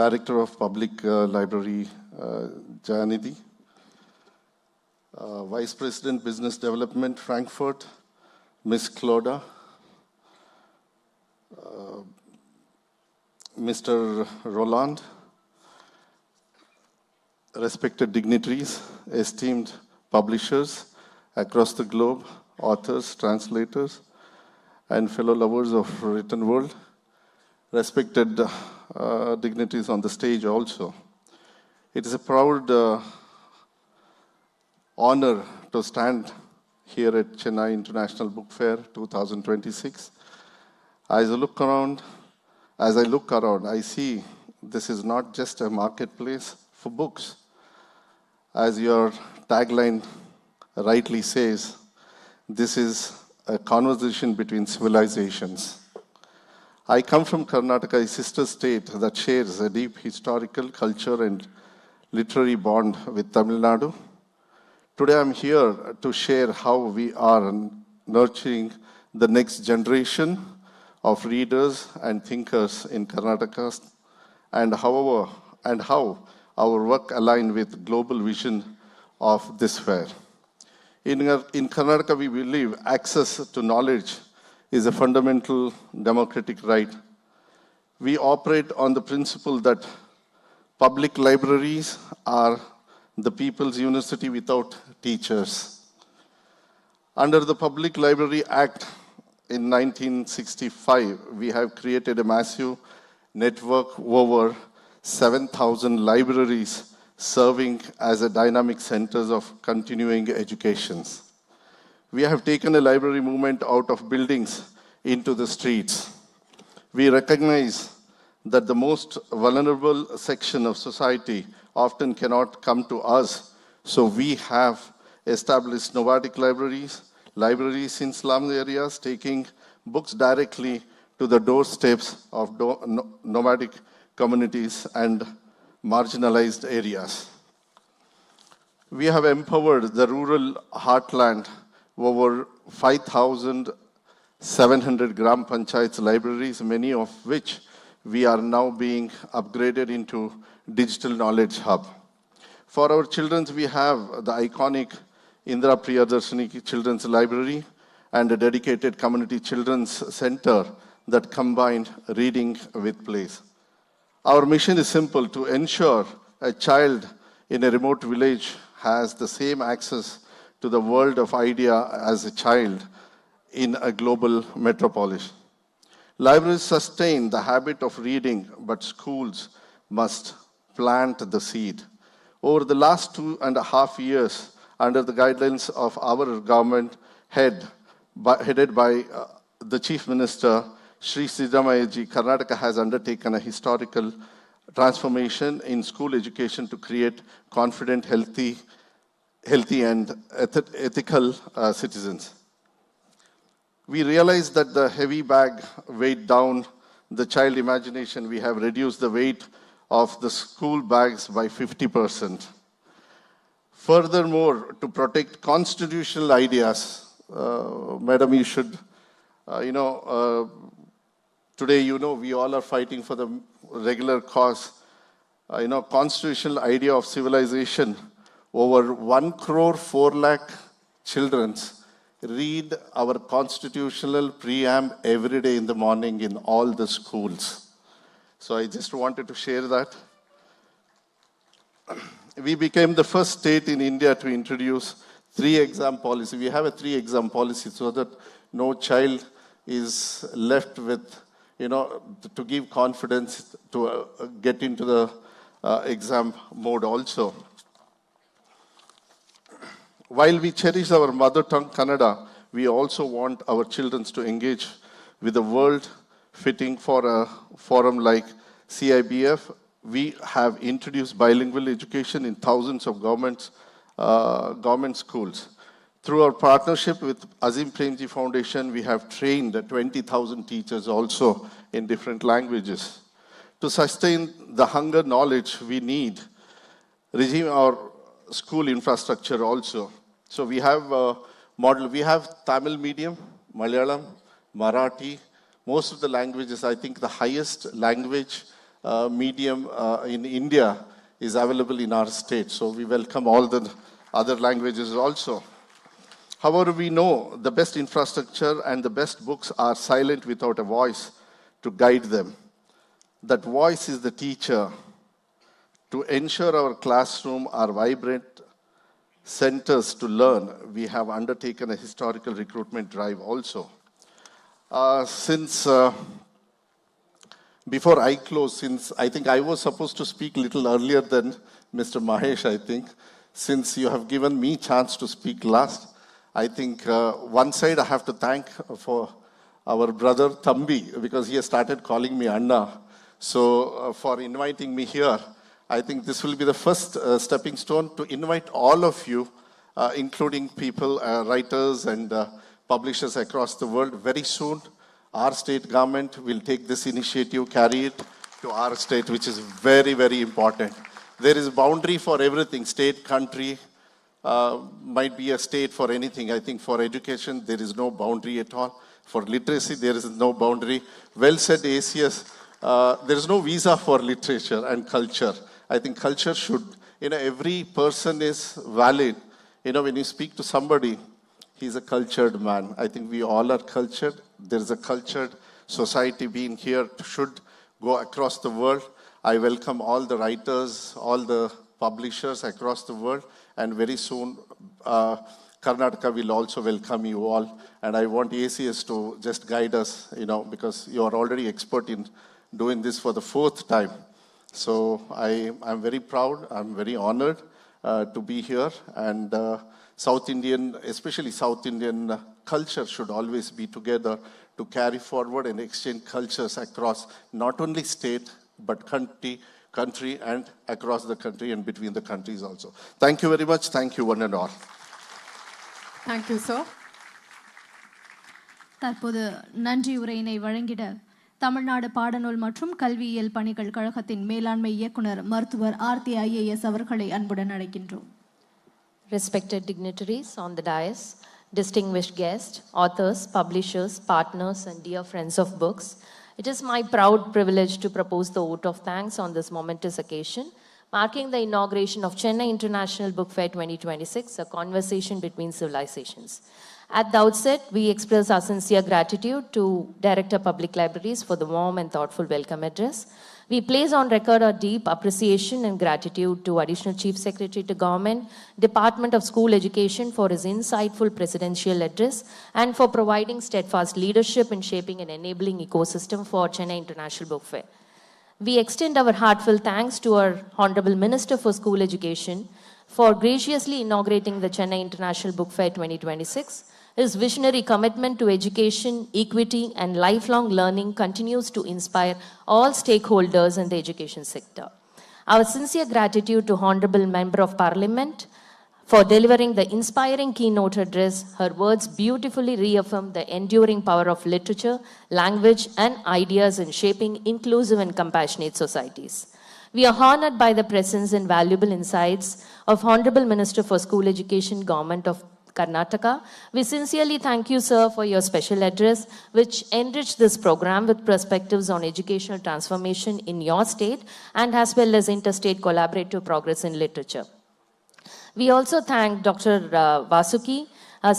Director of Public Library, Jayanidhi, Vice President Business Development, Frankfurt, Ms. Cloda, Mr. Roland, respected dignitaries, esteemed publishers across the globe, authors, translators, and fellow lovers of written world, respected dignitaries on the stage also. It is a proud honor to stand here at Chennai International Book Fair 2026. As I look around, I see this is not just a marketplace for books. As your tagline rightly says, this is a conversation between civilizations. I come from Karnataka, a sister state that shares a deep historical, culture, and literary bond with Tamil Nadu. Today I'm here to share how we are nurturing the next generation of readers and thinkers in Karnataka, and how our work aligns with global vision of this fair. In Karnataka, we believe access to knowledge is a fundamental democratic right. We operate on the principle that public libraries are the people's university without teachers. Under the Public Library Act in 1965, we have created a massive network over 7,000 libraries serving as a dynamic centers of continuing educations. We have taken a library movement out of buildings into the streets. We recognize that the most vulnerable section of society often cannot come to us, so we have established nomadic libraries in slum areas, taking books directly to the doorsteps of nomadic communities and marginalized areas. We have empowered the rural heartland. Over 5,700 Gram Panchayats libraries, many of which we are now being upgraded into digital knowledge hub. For our children, we have the iconic Indira Priyadarshini Children's Library and a dedicated community children's center that combined reading with plays. Our mission is simple: to ensure a child in a remote village has the same access to the world of idea as a child in a global metropolis. Libraries sustain the habit of reading, but schools must plant the seed. Over the last 2.5 years, under the guidelines of our government headed by the Chief Minister, Sri Siddharamayaji, Karnataka has undertaken a historical transformation in school education to create confident, healthy and ethical citizens. We realize that the heavy bag weighed down the child imagination. We have reduced the weight of the school bags by 50%. Furthermore, to protect constitutional ideas, Madam, you should, today, we all are fighting for the regular cause. Constitutional idea of civilization. Over 1.4 crore children read our constitutional preamble every day in the morning in all the schools. So I just wanted to share that. We became the first state in India to introduce 3-exam policy. We have a 3-exam policy so that no child is left with, to give confidence to get into the exam mode also. While we cherish our mother tongue, Kannada, we also want our children to engage with the world. Fitting for a forum like CIBF, we have introduced bilingual education in thousands of government schools. Through our partnership with Azim Premji Foundation, we have trained 20,000 teachers also in different languages. To sustain the hunger knowledge we need, regime our school infrastructure also. So we have a model. We have Tamil medium, Malayalam, Marathi, most of the languages. I think the highest language medium in India is available in our state. So we welcome all the other languages also. However, we know the best infrastructure and the best books are silent without a voice to guide them. That voice is the teacher. To ensure our classroom are vibrant centers to learn, we have undertaken a historical recruitment drive also. Before I close, since I think I was supposed to speak a little earlier than Mr. Mahesh, I think, since you have given me chance to speak last, I think one side I have to thank for our brother Thambi, because he has started calling me Anna. So for inviting me here, I think this will be the first stepping stone to invite all of you, including people, writers and publishers across the world. Very soon, our state government will take this initiative, carry it to our state, which is very, very important. There is boundary for everything, state, country, might be a state for anything. I think for education, there is no boundary at all. For literacy, there is no boundary. Well said, ACS. There is no visa for literature and culture. I think culture should, every person is valid. When you speak to somebody, he's a cultured man. I think we all are cultured. There is a cultured society being here, should go across the world. I welcome all the writers, all the publishers across the world, and very soon Karnataka will also welcome you all. And I want ACS to just guide us, because you are already expert in doing this for the 4th time. So I'm very proud, I'm very honored to be here. And South Indian, especially South Indian culture should always be together to carry forward and exchange cultures across not only state, but country and across the country and between the countries also. Thank you very much. Thank you one and all. Thank you, sir. தற்போது நன்றி உரையினை வழங்கிட தமிழ்நாடு பாடநூல் மற்றும் கல்வியியல் பணிகள் கழகத்தின் மேலாண்மை இயக்குனர் மருத்துவர் ஆர்த்தி IAS அவர்களை அன்புடன் அழைக்கின்றோம். Respected dignitaries on the dais, distinguished guests, authors, publishers, partners, and dear friends of books, it is my proud privilege to propose the vote of thanks on this momentous occasion, marking the inauguration of Chennai International Book Fair 2026, a conversation between civilizations. At the outset, we express our sincere gratitude to Director Public Libraries for the warm and thoughtful welcome address. We place on record our deep appreciation and gratitude to Additional Chief Secretary to Government, Department of School Education for his insightful presidential address and for providing steadfast leadership in shaping an enabling ecosystem for Chennai International Book Fair. We extend our heartfelt thanks to our Honorable Minister for School Education for graciously inaugurating the Chennai International Book Fair 2026. His visionary commitment to education, equity, and lifelong learning continues to inspire all stakeholders in the education sector. Our sincere gratitude to Honorable Member of Parliament for delivering the inspiring keynote address. Her words beautifully reaffirm the enduring power of literature, language, and ideas in shaping inclusive and compassionate societies. We are honored by the presence and valuable insights of Honorable Minister for School Education, Government of Karnataka. We sincerely thank you, sir, for your special address, which enriched this program with perspectives on educational transformation in your state and as well as interstate collaborative progress in literature. We also thank Dr. Vasuki,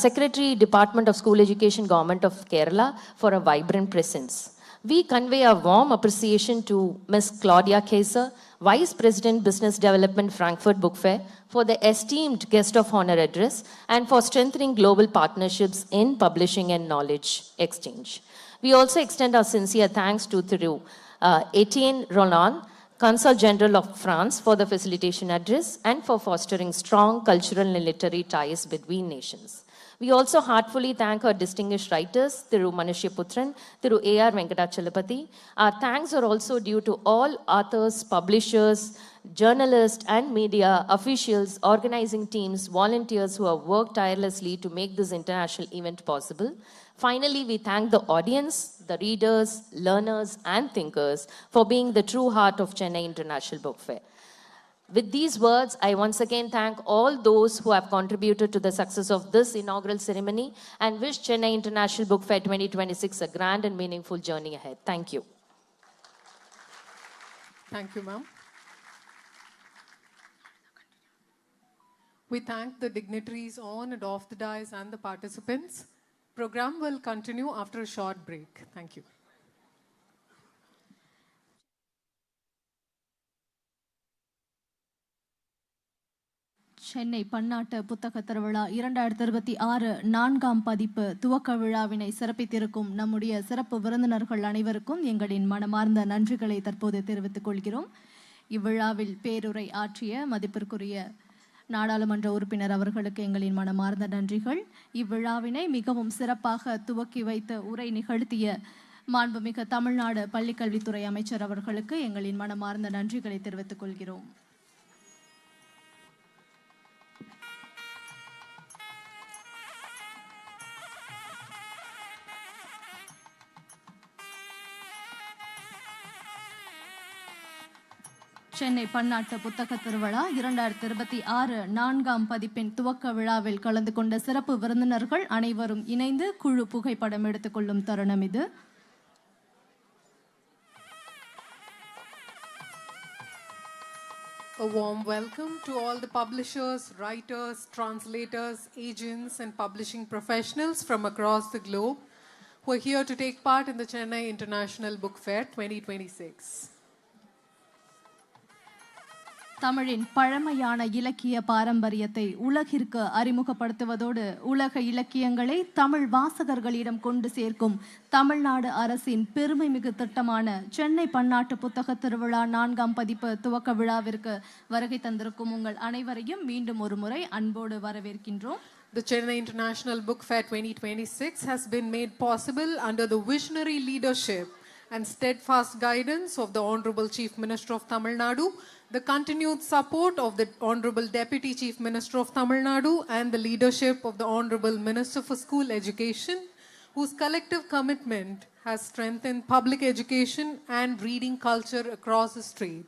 Secretary, Department of School Education, Government of Kerala, for a vibrant presence. We convey a warm appreciation to Ms. Claudia Kaiser, Vice President, Business Development, Frankfurt Book Fair, for the esteemed guest of honor address and for strengthening global partnerships in publishing and knowledge exchange. We also extend our sincere thanks to Thiru Etienne Roland, Consul General of France, for the facilitation address and for fostering strong cultural and literary ties between nations. We also heartfully thank our distinguished writers, Thiru Manushya Putran, Thiru A.R. Venkatachalapati. Our thanks are also due to all authors, publishers, journalists and media officials, organizing teams, volunteers who have worked tirelessly to make this international event possible. Finally, we thank the audience, the readers, learners and thinkers for being the true heart of Chennai International Book Fair. With these words, I once again thank all those who have contributed to the success of this inaugural ceremony and wish Chennai International Book Fair 2026 a grand and meaningful journey ahead. Thank you. Thank you, ma'am. We thank the dignitaries on and off the dais and the participants. Program will continue after a short break. Thank you. Chennai பன்னாட்டு புத்தக திருவிழா 2026 4ஆம் பதிப்பு துவக்க விழாவினை சிறப்பித்திருக்கும் நம்முடைய சிறப்பு விருந்தினர்கள் அனைவருக்கும் எங்களின் மனமார்ந்த நன்றிகளை தற்போது தெரிவித்துக் கொள்கிறோம். இவ்விழாவில் பேருரை ஆற்றிய மதிப்பிற்குரிய நாடாளுமன்ற உறுப்பினர் அவர்களுக்கு எங்களின் மனமார்ந்த நன்றிகள். இவ்விழாவினை மிகவும் சிறப்பாக துவக்கி வைத்து உரை நிகழ்த்திய மாண்புமிகு தமிழ்நாடு பள்ளிக்கல்வித்துறை அமைச்சர் அவர்களுக்கு எங்களின் மனமார்ந்த நன்றிகளை தெரிவித்துக் கொள்கிறோம். சென்னை பன்னாட்டு புத்தக திருவிழா 2026 4ஆம் பதிப்பின் துவக்க விழாவில் கலந்து கொண்ட சிறப்பு விருந்தினர்கள் அனைவரும் இணைந்து குழு புகைப்படம் எடுத்துக்கொள்ளும் தருணம் இது. A warm welcome to all the publishers, writers, translators, agents, and publishing professionals from across the globe who are here to take part in the Chennai International Book Fair 2026. தமிழின் பழமையான இலக்கிய பாரம்பரியத்தை உலகிற்கு அறிமுகப்படுத்துவதோடு உலக இலக்கியங்களை தமிழ் வாசகர்களிடம் கொண்டு சேர்க்கும் தமிழ்நாடு அரசின் பெருமைமிகு திட்டமான சென்னை பன்னாட்டு புத்தக திருவிழா 4ஆம் பதிப்பு துவக்க விழாவிற்கு வருகை தந்திருக்கும் உங்கள் அனைவரையும் மீண்டும் ஒரு முறை அன்போடு வரவேற்கின்றோம். The Chennai International Book Fair 2026 has been made possible under the visionary leadership and steadfast guidance of the Honorable Chief Minister of Tamil Nadu, the continued support of the Honorable Deputy Chief Minister of Tamil Nadu, and the leadership of the Honorable Minister for School Education, whose collective commitment has strengthened public education and reading culture across the state.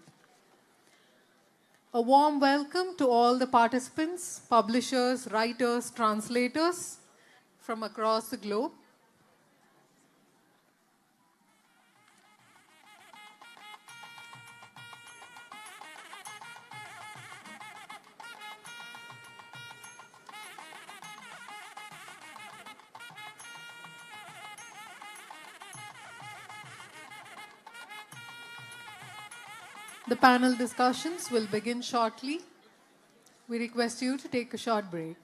A warm welcome to all the participants, publishers, writers, translators from across the globe. The panel discussions will begin shortly. We request you to take a short break.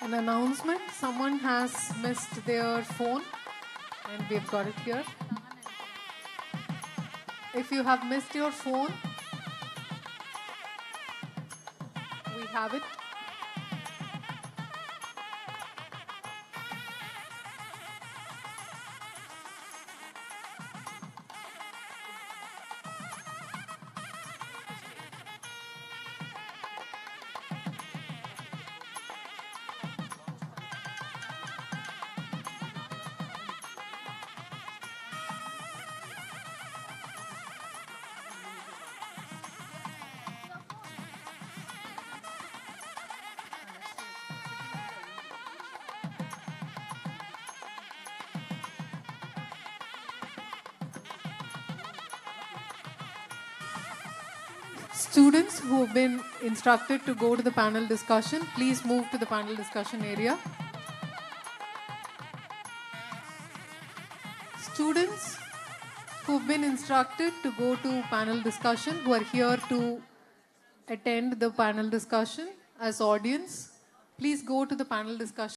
An announcement, someone has missed their phone and we've got it here. If you have missed your phone, we have it. Students who have been instructed to go to the panel discussion, please move to the panel discussion area. Students who have been instructed to go to panel discussion, who are here to attend the panel discussion as audience, please go to the panel discussion.